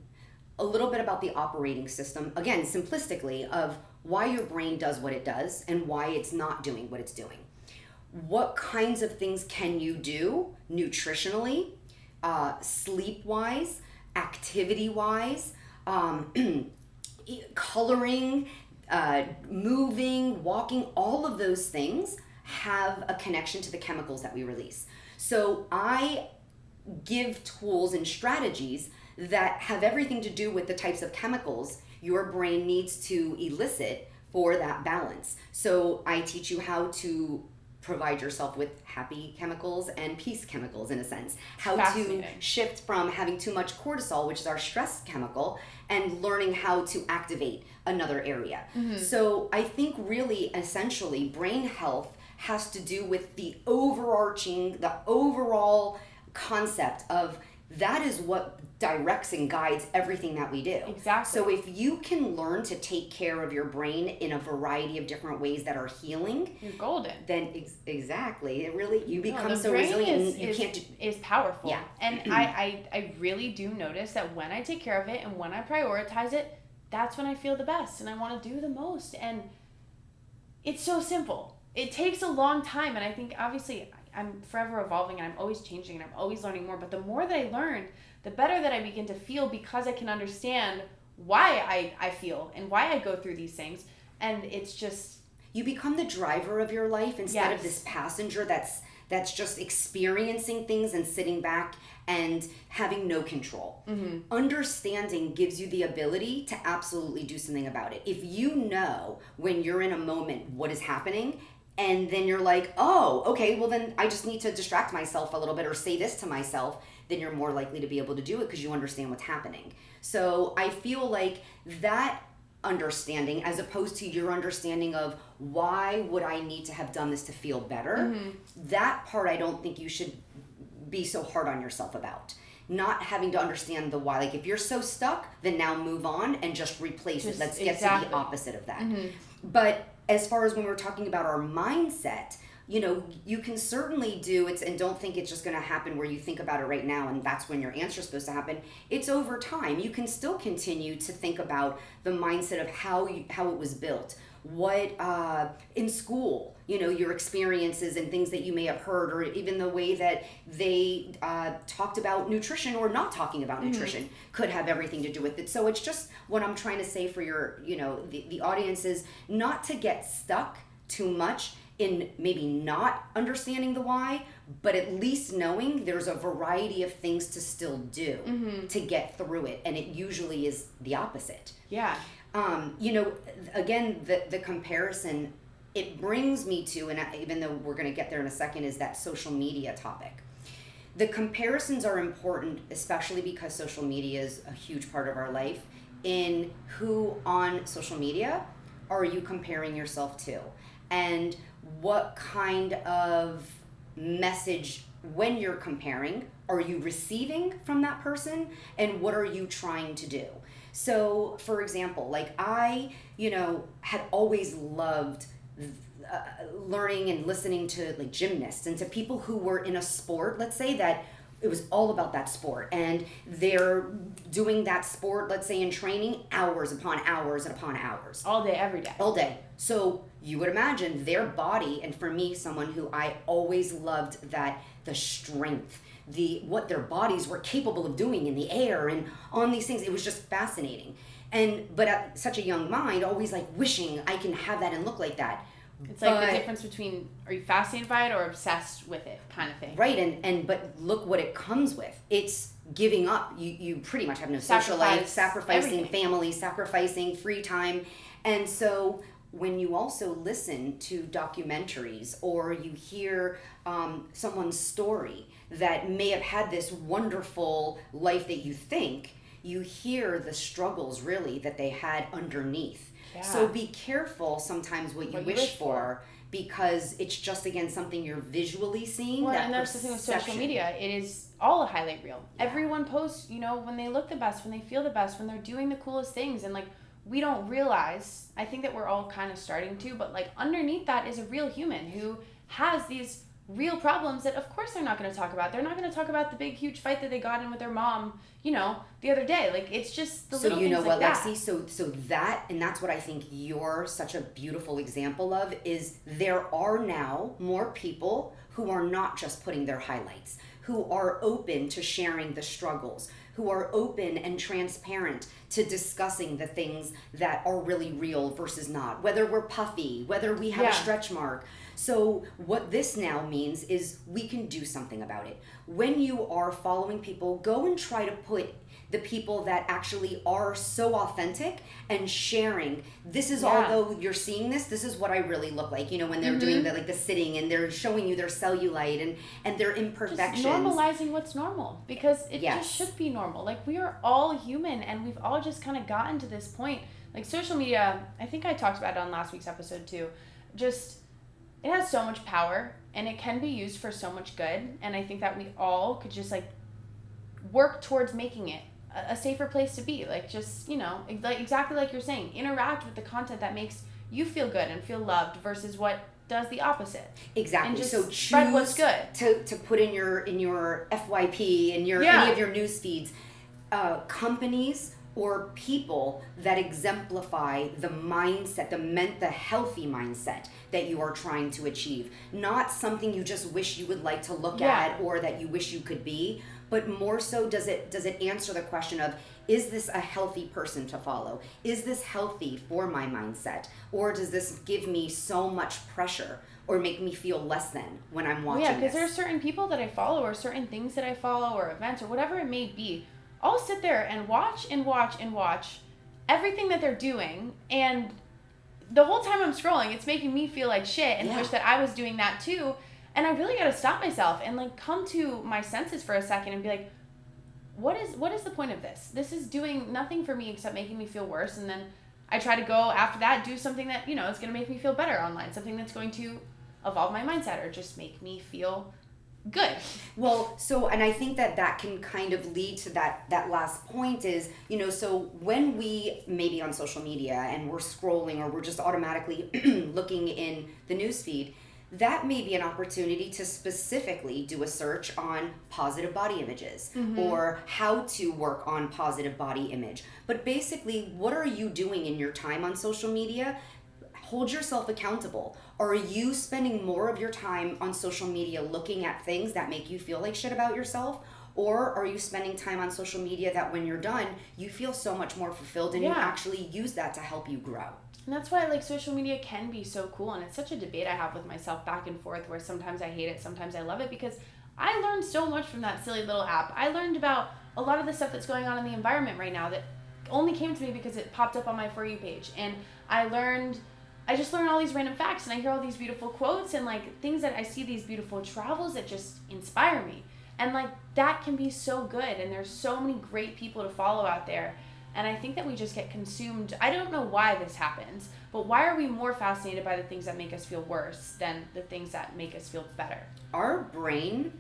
a little bit about the operating system, again, simplistically, of why your brain does what it does and why it's not doing what it's doing. What kinds of things can you do nutritionally, sleep-wise, activity-wise, coloring, moving, walking, all of those things have a connection to the chemicals that we release. So I give tools and strategies that have everything to do with the types of chemicals your brain needs to elicit for that balance. So I teach you how to provide yourself with happy chemicals and peace chemicals in a sense. How to shift from having too much cortisol, which is our stress chemical, and learning how to activate another area. So I think really essentially brain health has to do with the overall concept of that is what directs and guides everything that we do. Exactly. So if you can learn to take care of your brain in a variety of different ways that are healing, you're golden. Then exactly, it really you become so resilient. Is powerful. Yeah. And I really do notice that when I take care of it and when I prioritize it, that's when I feel the best and I want to do the most. And it's so simple. It takes a long time, and I think obviously I'm forever evolving and I'm always changing and I'm always learning more. But the more that I learn, the better that I begin to feel because I can understand why I feel and why I go through these things. And it's just... You become the driver of your life instead of this passenger that's just experiencing things and sitting back and having no control. Understanding gives you the ability to absolutely do something about it. If you know when you're in a moment what is happening, and then you're like, oh, okay, well then I just need to distract myself a little bit or say this to myself, then you're more likely to be able to do it because you understand what's happening. So I feel like that understanding, as opposed to your understanding of why would I need to have done this to feel better, that part I don't think you should be so hard on yourself about. not having to understand the why. Like if you're so stuck, then now move on and just replace it. Let's get to the opposite of that. But as far as when we're talking about our mindset, you know, you can certainly do it, and don't think it's just going to happen where you think about it right now and that's when your answer is supposed to happen. It's over time. You can still continue to think about the mindset of how it was built. What in school, you know, your experiences and things that you may have heard, or even the way that they talked about nutrition or not talking about nutrition could have everything to do with it. So it's just what I'm trying to say for your, you know, the audience is not to get stuck too much in maybe not understanding the why, but at least knowing there's a variety of things to still do to get through it. And it usually is the opposite. Yeah. You know, again, the comparison, it brings me to, and even though we're going to get there in a second, is that social media topic. The comparisons are important, especially because social media is a huge part of our life. In who on social media are you comparing yourself to? And what kind of message, when you're comparing, are you receiving from that person? And what are you trying to do? So, for example, like I, you know, had always loved learning and listening to like gymnasts and to people who were in a sport, let's say that it was all about that sport and they're doing that sport, let's say in training, hours upon hours and upon hours. All day, every day. All day. So you would imagine their body, and for me, someone who I always loved that the strength, what their bodies were capable of doing in the air and on these things, it was just fascinating. But at such a young mind, always like wishing I can have that and look like that. It's like the difference between, are you fascinated by it or obsessed with it kind of thing. Right, and but look what it comes with. It's giving up. You pretty much have no social life, sacrificing everything. Family, sacrificing free time. And so when you also listen to documentaries or you hear someone's story that may have had this wonderful life that you think, you hear the struggles really that they had underneath. Yeah. So be careful sometimes what you wish for, because it's just, again, something you're visually seeing. Well, and that's the thing with social media. It is all a highlight reel. Yeah. Everyone posts, you know, when they look the best, when they feel the best, when they're doing the coolest things. And, like, we don't realize, I think that we're all kind of starting to, but, like, underneath that is a real human who has these real problems that, of course, they're not going to talk about. They're not going to talk about the big, huge fight that they got in with their mom, you know, the other day. Like, it's just the little things like that. So, you know what, Lexi? So that, and that's what I think you're such a beautiful example of, is there are now more people who are not just putting their highlights, who are open to sharing the struggles, who are open and transparent to discussing the things that are really real versus not, whether we're puffy, whether we have a stretch mark. So what this now means is we can do something about it. When you are following people, go and try to put the people that actually are so authentic and sharing, this is although you're seeing this is what I really look like, you know, when they're doing the sitting and they're showing you their cellulite and their imperfections. Just normalizing what's normal, because it just should be normal. Like, we are all human and we've all just kind of gotten to this point. Like, social media, I think I talked about it on last week's episode too, just, it has so much power and it can be used for so much good. And I think that we all could just like work towards making it a safer place to be. Like, just, you know, like exactly like you're saying, interact with the content that makes you feel good and feel loved versus what does the opposite. Exactly. And just so spread what's good. To put in your FYP and your any of your news feeds, companies or people that exemplify the mindset, the healthy mindset that you are trying to achieve. Not something you just wish you would like to look at or that you wish you could be, but more so does it answer the question of, is this a healthy person to follow? Is this healthy for my mindset? Or does this give me so much pressure or make me feel less than when I'm watching this? Yeah, because there are certain people that I follow or certain things that I follow or events or whatever it may be. I'll sit there and watch and watch and watch everything that they're doing, and the whole time I'm scrolling, it's making me feel like shit and wish that I was doing that too. And I really got to stop myself and like come to my senses for a second and be like, what is the point of this? This is doing nothing for me except making me feel worse. And then I try to go after that, do something that, you know, is going to make me feel better online, something that's going to evolve my mindset or just make me feel good. Well, so, and I think that can kind of lead to that last point is, so when we maybe on social media and we're scrolling or we're just automatically looking in the newsfeed, that may be an opportunity to specifically do a search on positive body images or how to work on positive body image. But basically, what are you doing in your time on social media? Hold yourself accountable. Are you spending more of your time on social media looking at things that make you feel like shit about yourself? Or are you spending time on social media that when you're done, you feel so much more fulfilled and you actually use that to help you grow? And that's why like social media can be so cool, and it's such a debate I have with myself back and forth where sometimes I hate it, sometimes I love it, because I learned so much from that silly little app. I learned about a lot of the stuff that's going on in the environment right now that only came to me because it popped up on my For You page. And I just learn all these random facts, and I hear all these beautiful quotes and like things that I see, these beautiful travels that just inspire me. And like that can be so good, and there's so many great people to follow out there. And I think that we just get consumed. I don't know why this happens, but why are we more fascinated by the things that make us feel worse than the things that make us feel better? Our brain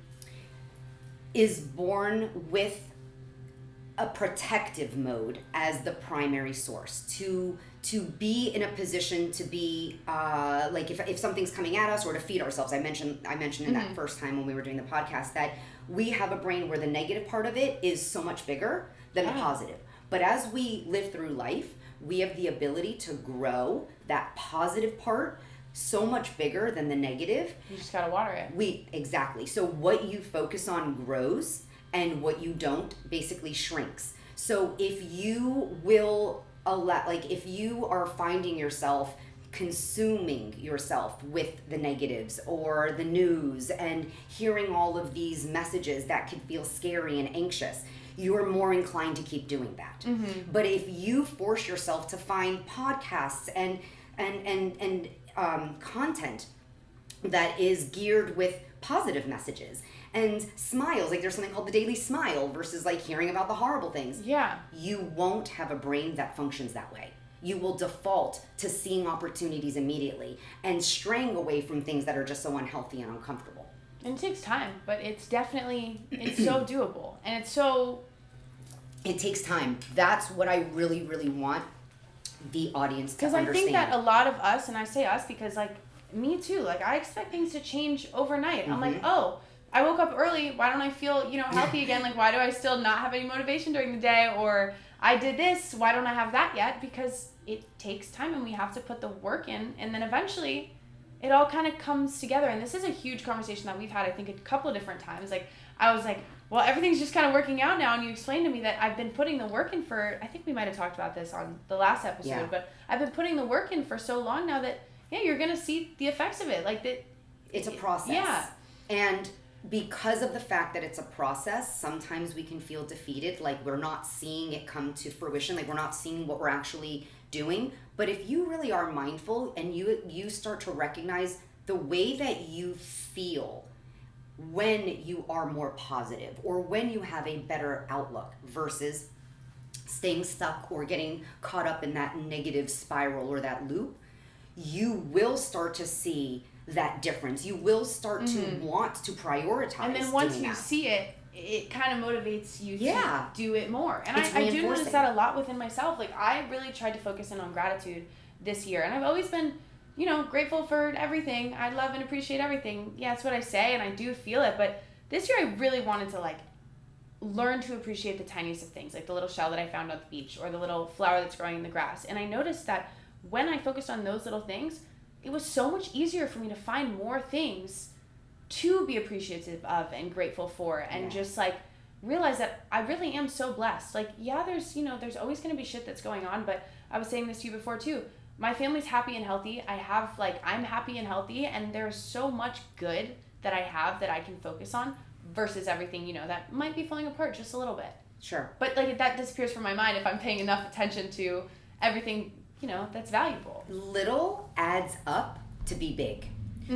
is born with a protective mode as the primary source to be in a position to be like if something's coming at us or to feed ourselves. I mentioned in that first time when we were doing the podcast that we have a brain where the negative part of it is so much bigger than the positive. But as we live through life, we have the ability to grow that positive part so much bigger than the negative. You just gotta water it. Exactly. So what you focus on grows, and what you don't basically shrinks. So if you will if you are finding yourself consuming yourself with the negatives or the news and hearing all of these messages that can feel scary and anxious, you're more inclined to keep doing that. But if you force yourself to find podcasts and content that is geared with positive messages and smiles, like there's something called the Daily Smile versus like hearing about the horrible things. Yeah. You won't have a brain that functions that way. You will default to seeing opportunities immediately and straying away from things that are just so unhealthy and uncomfortable. And it takes time, but it's so doable. And it takes time. That's what I really, really want the audience to understand. Because I think that a lot of us, and I say us because like me too, like I expect things to change overnight. I'm like, oh, I woke up early. Why don't I feel, healthy again? Like, why do I still not have any motivation during the day? Or I did this. Why don't I have that yet? Because it takes time and we have to put the work in. And then eventually it all kind of comes together. And this is a huge conversation that we've had, I think, a couple of different times. Like, I was like, well, everything's just kind of working out now. And you explained to me that I've been putting the work in for, I think we might have talked about this on the last episode, but I've been putting the work in for so long now that, you're going to see the effects of it. Like that. It's a process. Yeah. And because of the fact that it's a process, sometimes we can feel defeated, like we're not seeing it come to fruition, like we're not seeing what we're actually doing. But if you really are mindful and you start to recognize the way that you feel when you are more positive or when you have a better outlook versus staying stuck or getting caught up in that negative spiral or that loop, you will start to see that difference. You will start to want to prioritize. And then once you see it, it kind of motivates you to do it more. And I do notice that a lot within myself. Like I really tried to focus in on gratitude this year. And I've always been, grateful for everything. I love and appreciate everything. Yeah, that's what I say and I do feel it. But this year I really wanted to learn to appreciate the tiniest of things, like the little shell that I found on the beach or the little flower that's growing in the grass. And I noticed that when I focused on those little things, it was so much easier for me to find more things to be appreciative of and grateful for and just realize that I really am so blessed. Like, there's always going to be shit that's going on, but I was saying this to you before too. My family's happy and healthy. I'm happy and healthy, and there's so much good that I have that I can focus on versus everything, that might be falling apart just a little bit. Sure. But that disappears from my mind if I'm paying enough attention to everything that's valuable. Little adds up to be big.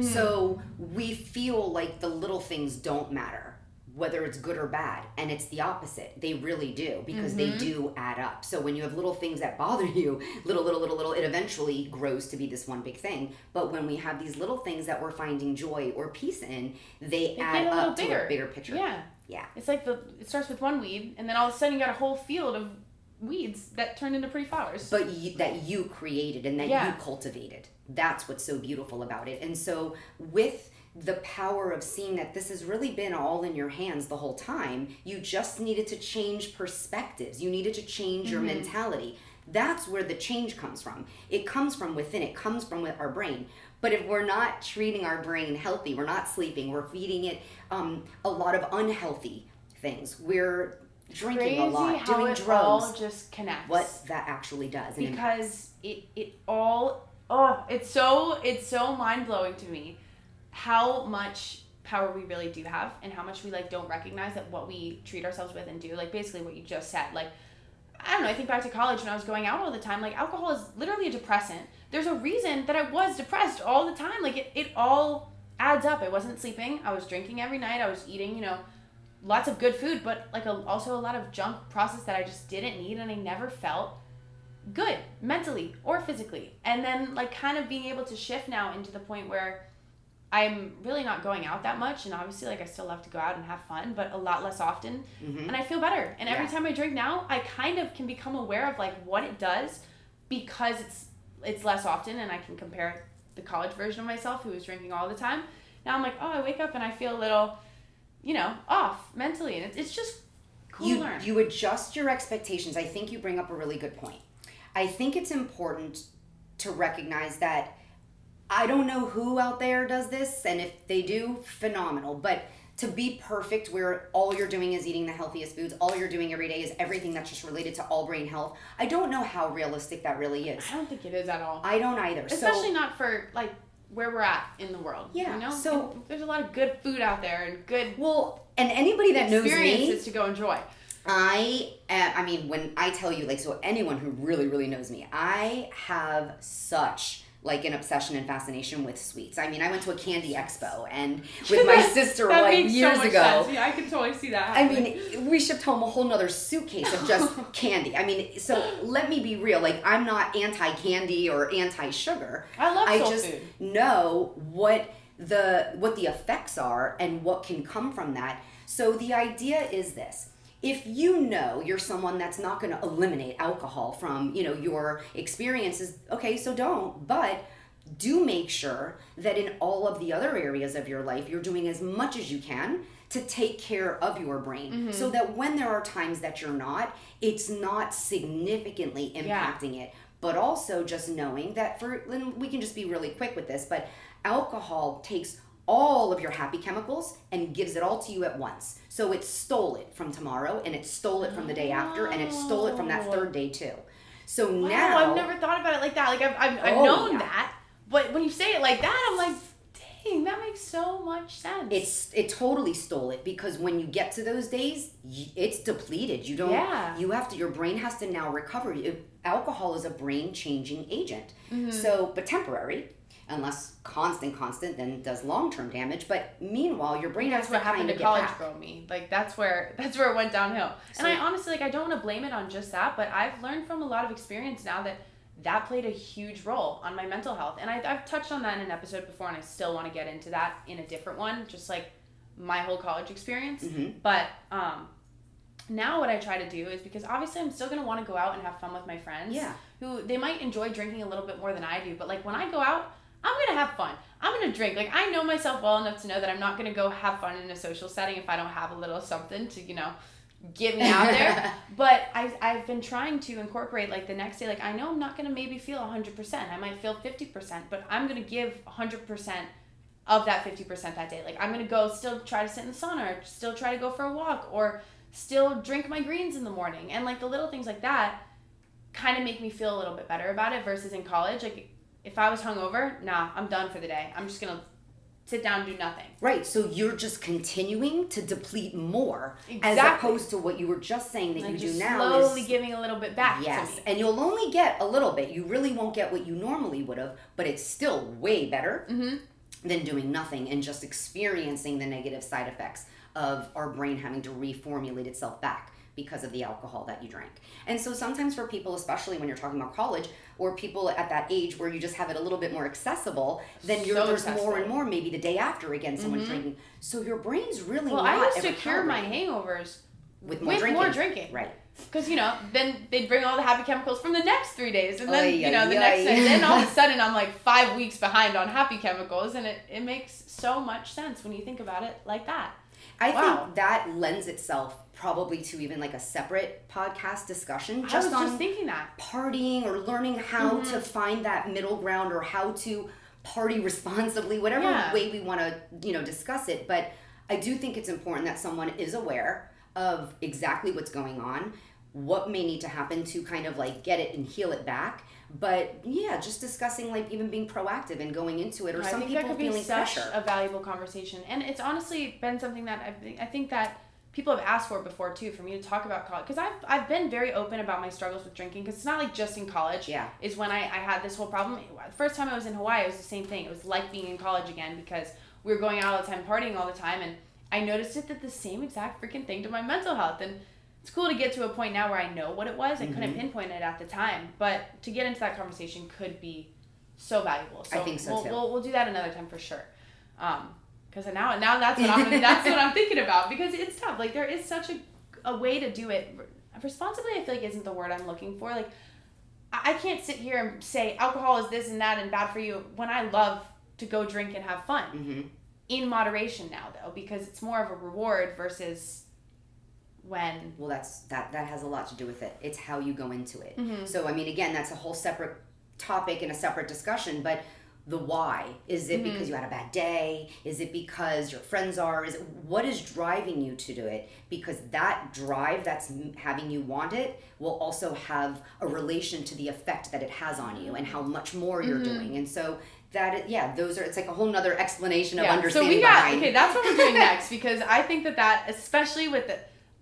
So we feel like the little things don't matter. whether it's good or bad, and it's the opposite. They really do, because they do add up. So when you have little things that bother you, little, it eventually grows to be this one big thing. But when we have these little things that we're finding joy or peace in, they add up to a bigger picture. Yeah. It's like it starts with one weed, and then all of a sudden you got a whole field of weeds that turned into pretty flowers. But that you created and that you cultivated. That's what's so beautiful about it. And so with the power of seeing that this has really been all in your hands the whole time, you just needed to change perspectives. You needed to change your mentality. That's where the change comes from. It comes from within. It comes from our brain. But if we're not treating our brain healthy, we're not sleeping, we're feeding it a lot of unhealthy things. We're drinking a lot, doing drugs. All just connects. What that actually does. Because it all, it's so mind-blowing to me how much power we really do have, and how much we don't recognize that what we treat ourselves with and do, basically what you just said. I don't know, I think back to college when I was going out all the time, alcohol is literally a depressant. There's a reason that I was depressed all the time. It all adds up. I wasn't sleeping. I was drinking every night. I was eating, lots of good food, but also a lot of junk processed that I just didn't need, and I never felt good mentally or physically. And then kind of being able to shift now into the point where I'm really not going out that much, and obviously I still love to go out and have fun, but a lot less often, and I feel better. And every time I drink now, I kind of can become aware of what it does, because it's less often, and I can compare the college version of myself who was drinking all the time. Now I'm I wake up and I feel a little, off mentally, and it's just cool to learn. You adjust your expectations. I think you bring up a really good point. I think it's important to recognize that I don't know who out there does this, and if they do, phenomenal. But to be perfect, where all you're doing is eating the healthiest foods, all you're doing every day is everything that's just related to all brain health, I don't know how realistic that really is. I don't think it is at all. I don't either. Especially not for where we're at in the world. Yeah. So there's a lot of good food out there and good and anybody that knows me, experiences to go enjoy. I mean, when I tell you, so anyone who really, really knows me, I have such an obsession and fascination with sweets. I mean, I went to a candy expo and with my sister years ago. Sense. Yeah, I can totally see that happening. I mean, we shipped home a whole nother suitcase of just candy. I mean, so let me be real. I'm not anti-candy or anti-sugar. I love soul just food. know what the effects are and what can come from that. So the idea is this. If you're someone that's not going to eliminate alcohol from, your experiences, okay, so don't. But do make sure that in all of the other areas of your life, you're doing as much as you can to take care of your brain. So that when there are times that you're not, it's not significantly impacting it. But also just knowing that we can just be really quick with this, but alcohol takes all of your happy chemicals and gives it all to you at once. So it stole it from tomorrow, and it stole it from the day after, and it stole it from that third day too. So now I've never thought about it like that. I've known that, but when you say it like that, I'm like, dang, that makes so much sense. It totally stole it, because when you get to those days, it's depleted. You don't. Yeah. You have to. Your brain has to now recover. Alcohol is a brain changing agent. So, but temporary. Unless constant, then does long-term damage. But meanwhile, your brain has to kind of get back. That's what happened to college girl me. That's where it went downhill. And I honestly, I don't want to blame it on just that, but I've learned from a lot of experience now that played a huge role on my mental health. And I've touched on that in an episode before, and I still want to get into that in a different one, just my whole college experience. But now what I try to do is, because obviously I'm still going to want to go out and have fun with my friends. Yeah. Who, they might enjoy drinking a little bit more than I do, but when I go out, I'm going to have fun. I'm going to drink. I know myself well enough to know that I'm not going to go have fun in a social setting if I don't have a little something to, get me out there. But I've been trying to incorporate, the next day, I know I'm not going to maybe feel 100%. I might feel 50%, but I'm going to give 100% of that 50% that day. I'm going to go still try to sit in the sauna, or still try to go for a walk, or still drink my greens in the morning. And, the little things like that kind of make me feel a little bit better about it, versus in college, if I was hungover, nah, I'm done for the day. I'm just going to sit down and do nothing. Right. So you're just continuing to deplete more. Exactly. As opposed to what you were just saying that you do now. Slowly giving a little bit back to me. And you'll only get a little bit. You really won't get what you normally would have, but it's still way better than doing nothing and just experiencing the negative side effects of our brain having to reformulate itself back because of the alcohol that you drank. And so sometimes for people, especially when you're talking about college or people at that age where you just have it a little bit more accessible, then there's more and more, maybe the day after again, someone's drinking. So your brain's really not I used ever to cure my hangovers with more drinking. Right. Because, then they'd bring all the happy chemicals from the next 3 days. And then, the next night, then all of a sudden I'm like 5 weeks behind on happy chemicals. And it makes so much sense when you think about it like that. I think that lends itself probably to even like a separate podcast discussion. I was just thinking that. Partying or learning how to find that middle ground or how to party responsibly, whatever way we want to, discuss it. But I do think it's important that someone is aware of exactly what's going on, what may need to happen to kind of like get it and heal it back. But just discussing like even being proactive and going into it, or some people feeling pressure. I think that could be such a valuable conversation, and it's honestly been something that I think that people have asked for before too, for me to talk about college, because I've been very open about my struggles with drinking, because it's not like just in college. Is when I had this whole problem. The first time I was in Hawaii, it was the same thing. It was like being in college again, because we were going out all the time, partying all the time, and I noticed it did the same exact freaking thing to my mental health. And it's cool to get to a point now where I know what it was. I couldn't pinpoint it at the time, but to get into that conversation could be so valuable. So I think so too. We'll do that another time for sure. Because now that's what I'm thinking about, because it's tough. Like, there is such a way to do it responsibly. I feel like isn't the word I'm looking for. Like, I can't sit here and say alcohol is this and that and bad for you when I love to go drink and have fun. In moderation now, though, because it's more of a reward versus when. Well, that has a lot to do with it. It's how you go into it. So I mean, again, that's a whole separate topic and a separate discussion, but the why. Is it because you had a bad day? Is it because your friends are? What is driving you to do it? Because that drive that's having you want it will also have a relation to the effect that it has on you and how much more you're doing. And so it's like a whole nother explanation of understanding. So that's what we're doing next, because I think that especially with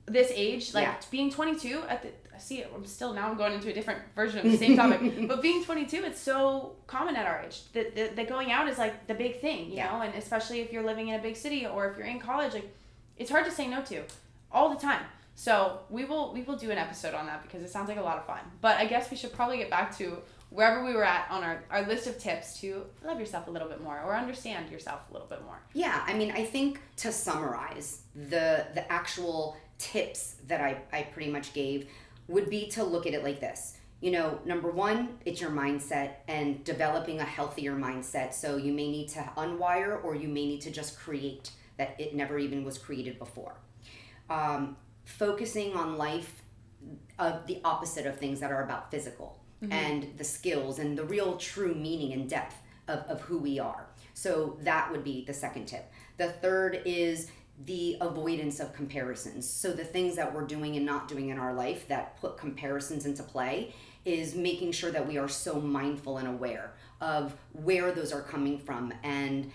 this age, like being 22 I'm going into a different version of the same topic, but being 22, it's so common at our age that going out is like the big thing, you know, and especially if you're living in a big city or if you're in college, like it's hard to say no to all the time. So we will do an episode on that, because it sounds like a lot of fun. But I guess we should probably get back to wherever we were at on our list of tips to love yourself a little bit more or understand yourself a little bit more. Yeah, I mean, I think to summarize the actual tips that I pretty much gave would be to look at it like this. Number one, it's your mindset and developing a healthier mindset. So you may need to unwire, or you may need to just create that it never even was created before. Focusing on life, the opposite of things that are about physical. And the skills and the real true meaning and depth of who we are. So that would be the second tip. The third is the avoidance of comparisons. So the things that we're doing and not doing in our life that put comparisons into play is making sure that we are so mindful and aware of where those are coming from and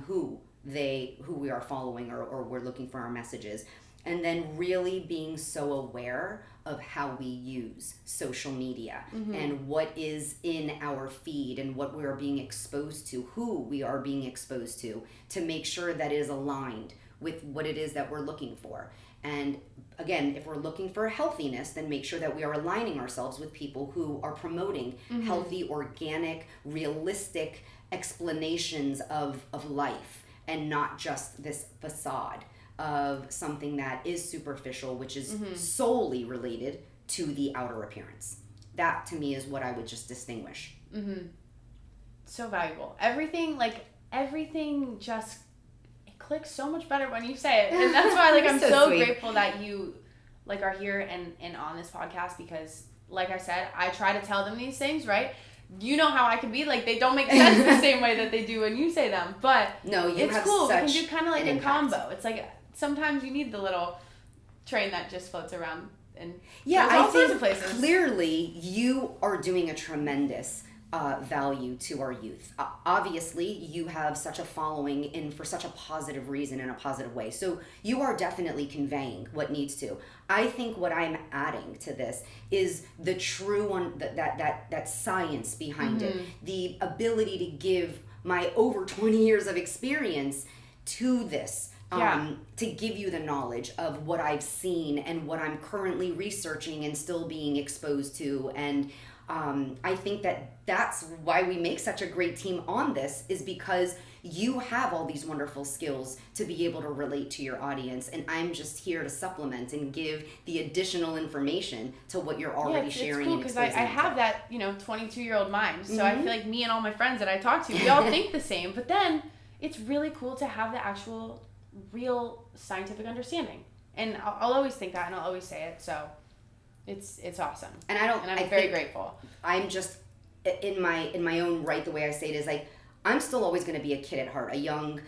who we are following or we're looking for our messages. And then really being so aware of how we use social media and what is in our feed and what we are being exposed to, who we are being exposed to make sure that it is aligned with what it is that we're looking for. And again, if we're looking for healthiness, then make sure that we are aligning ourselves with people who are promoting healthy, organic, realistic explanations of life, and not just this facade of something that is superficial, which is solely related to the outer appearance. That to me is what I would just distinguish. So valuable. Everything just it clicks so much better when you say it, and that's why I'm so grateful that you are here and on this podcast, because like I said, I try to tell them these things, right? You know how I can be, they don't make sense the same way that they do when you say them, but no, it's cool. We can do kind of like a combo. It's like sometimes you need the little train that just floats around and goes all sorts of places. Clearly you are doing a tremendous value to our youth. Obviously, you have such a following and for such a positive reason in a positive way. So you are definitely conveying what needs to. I think what I'm adding to this is the true one, that science behind it, the ability to give my over 20 years of experience to this. to give you the knowledge of what I've seen and what I'm currently researching and still being exposed to. And I think that that's why we make such a great team on this, is because you have all these wonderful skills to be able to relate to your audience, and I'm just here to supplement and give the additional information to what you're already sharing. It's cool because I have that 22-year-old mind, so I feel like me and all my friends that I talk to, we all think the same, but then it's really cool to have the actual real scientific understanding, and I'll always think that, and I'll always say it, so it's awesome. And I'm very grateful. I'm just in my own right. The way I say it is like, I'm still always going to be a kid at heart, a young,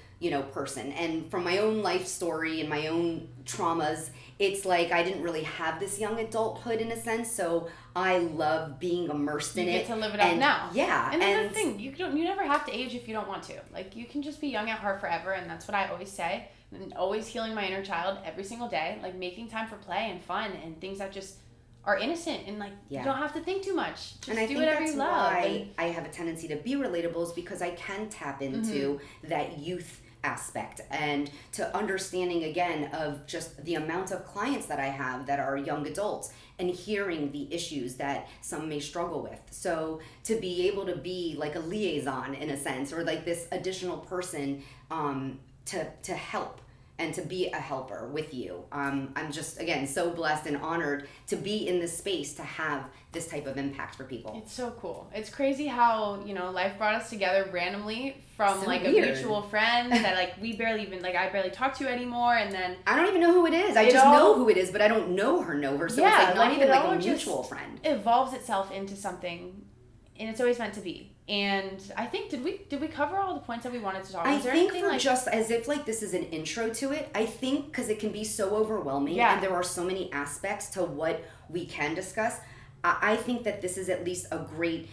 person. And from my own life story and my own traumas, it's like I didn't really have this young adulthood in a sense. So I love being immersed in it. You get to live it up now. Yeah. And another thing, you never have to age if you don't want to. Like, you can just be young at heart forever, and that's what I always say. And always healing my inner child every single day, like making time for play and fun and things that just are innocent, and you don't have to think too much. Just do whatever you love. Why I have a tendency to be relatable, is because I can tap into that youth aspect, and to understanding again of just the amount of clients that I have that are young adults, and hearing the issues that some may struggle with. So to be able to be like a liaison in a sense, or like this additional person to help and to be a helper with you. I'm just, again, so blessed and honored to be in this space to have this type of impact for people. It's so cool. It's crazy how, life brought us together randomly from so a mutual friend that I barely talk to anymore, and then I don't even know who it is. I just know who it is, but I don't know her. So it's not even like a mutual friend. Evolves itself into something, and it's always meant to be. And I think, did we cover all the points that we wanted to talk about? I think just as if this is an intro to it, I think because it can be so overwhelming and there are so many aspects to what we can discuss, I think that this is at least a great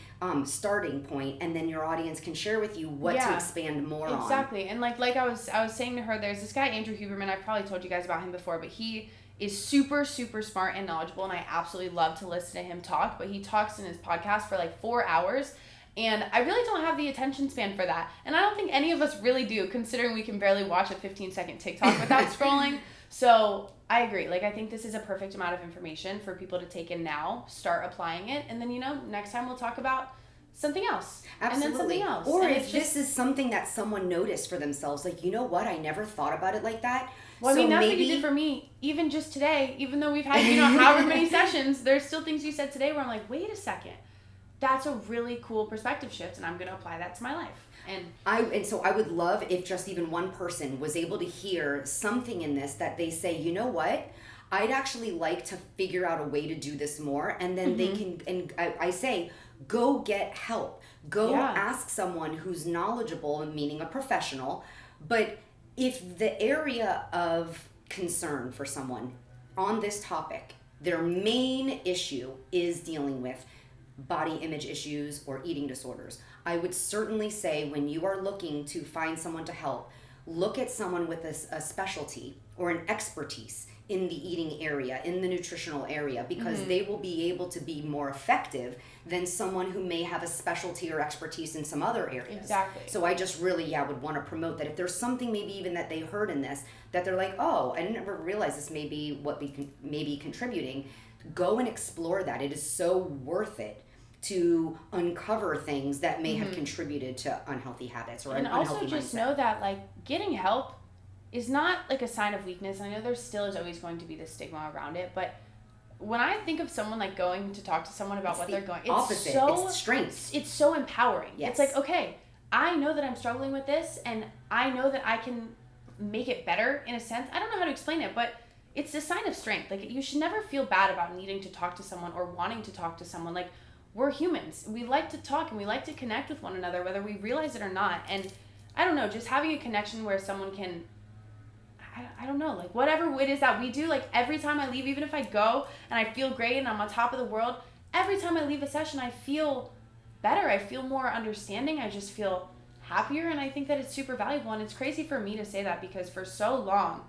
starting point, and then your audience can share with you what to expand more on. Exactly. And like I was saying to her, there's this guy, Andrew Huberman. I've probably told you guys about him before, but he is super, super smart and knowledgeable, and I absolutely love to listen to him talk. But he talks in his podcast for 4 hours. And I really don't have the attention span for that. And I don't think any of us really do, considering we can barely watch a 15-second TikTok without scrolling. So I agree. I think this is a perfect amount of information for people to take in now, start applying it. And then, next time we'll talk about something else. Absolutely. And then something else. Or if this is something that someone noticed for themselves, you know what? I never thought about it like that. Well, that's what you did for me. Even just today, even though we've had, however many sessions, there's still things you said today where I'm like, wait a second. That's a really cool perspective shift, and I'm going to apply that to my life. And so I would love if just even one person was able to hear something in this that they say, you know what? I'd actually like to figure out a way to do this more. And then they can, and I say, go get help. Go ask someone who's knowledgeable, meaning a professional. But if the area of concern for someone on this topic, their main issue is dealing with body image issues or eating disorders, I would certainly say when you are looking to find someone to help, look at someone with a specialty or an expertise in the eating area, in the nutritional area, because they will be able to be more effective than someone who may have a specialty or expertise in some other areas. Exactly. So I just really, would want to promote that if there's something maybe even that they heard in this, that they're like, oh, I didn't ever realize this may be what may be contributing, go and explore that. It is so worth it to uncover things that may have contributed to unhealthy habits or an unhealthy mindset. And also just know that getting help is not a sign of weakness. I know there still is always going to be this stigma around it, but when I think of someone going to talk to someone about what they're going, it's it's strength. It's so empowering. Yes. It's okay, I know that I'm struggling with this, and I know that I can make it better in a sense. I don't know how to explain it, but it's a sign of strength. You should never feel bad about needing to talk to someone or wanting to talk to someone. We're humans. We like to talk and we like to connect with one another, whether we realize it or not. And I don't know, just having a connection where someone can, I don't know, whatever it is that we do, every time I leave, even if I go and I feel great and I'm on top of the world, every time I leave a session, I feel better. I feel more understanding. I just feel happier. And I think that it's super valuable. And it's crazy for me to say that because for so long,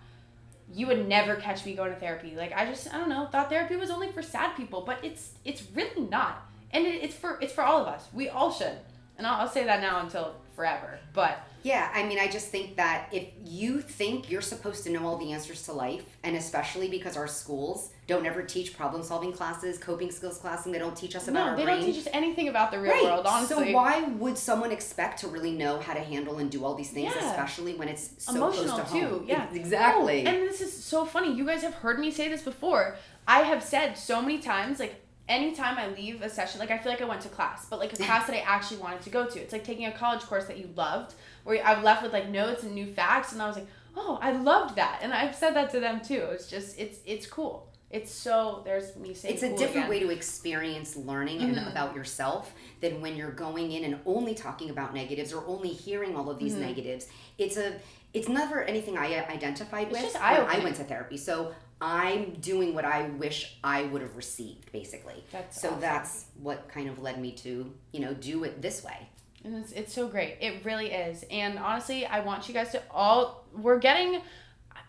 you would never catch me going to therapy. I don't know, thought therapy was only for sad people, but it's really not. And it's for all of us. We all should. And I'll say that now until forever. But yeah, I mean, I just think that if you think you're supposed to know all the answers to life, and especially because our schools don't ever teach problem-solving classes, coping skills classes, they don't teach us about our brain. No, they don't teach us anything about the real world, honestly. So why would someone expect to really know how to handle and do all these things, especially when it's so emotional close to home? too, yeah. Exactly. Oh, and this is so funny. You guys have heard me say this before. I have said so many times, like, anytime I leave a session, like, I feel like I went to class, but, like, a class that I actually wanted to go to. It's like taking a college course that you loved, where I left with, like, notes and new facts, and I was like, oh, I loved that. And I've said that to them, too. It's just, it's cool. It's so, there's me saying it's a cool different again. way to experience learning and about yourself than when you're going in and only talking about negatives or only hearing all of these negatives. It's never anything I identified with when I went to therapy. So I'm doing what I wish I would have received, basically. That's so awesome. That's what kind of led me to, do it this way. And it's so great. It really is. And honestly, I want you guys to all, we're getting,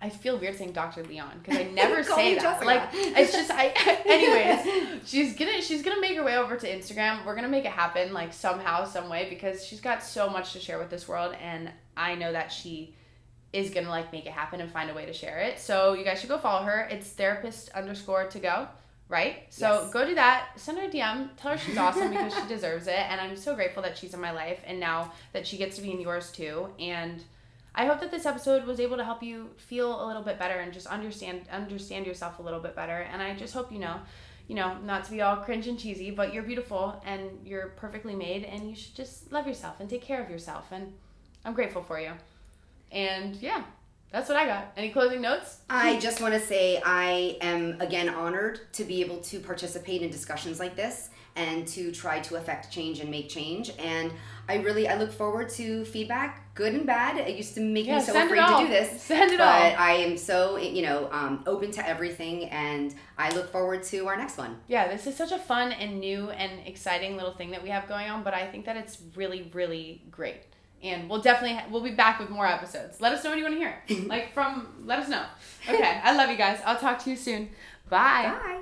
I feel weird saying Dr. Leon because I never say that. Jessica. Like, it's just, anyways, she's gonna make her way over to Instagram. We're gonna make it happen, like, somehow, some way, because she's got so much to share with this world, and I know that she is gonna, like, make it happen and find a way to share it. So you guys should go follow her. It's therapist_to-go, right? So go do that. Send her a DM. Tell her she's awesome because she deserves it. And I'm so grateful that she's in my life and now that she gets to be in yours too. And I hope that this episode was able to help you feel a little bit better and just understand yourself a little bit better. And I just hope you know, not to be all cringe and cheesy, but you're beautiful and you're perfectly made, and you should just love yourself and take care of yourself. And I'm grateful for you. And yeah, that's what I got. Any closing notes? I just want to say I am, again, honored to be able to participate in discussions like this and to try to affect change and make change. And I look forward to feedback, good and bad. It used to make me so afraid to do this. Send it all. But I am so, open to everything, and I look forward to our next one. Yeah, this is such a fun and new and exciting little thing that we have going on, but I think that it's really, really great. And we'll be back with more episodes. Let us know what you want to hear. Let us know. Okay, I love you guys. I'll talk to you soon. Bye. Bye.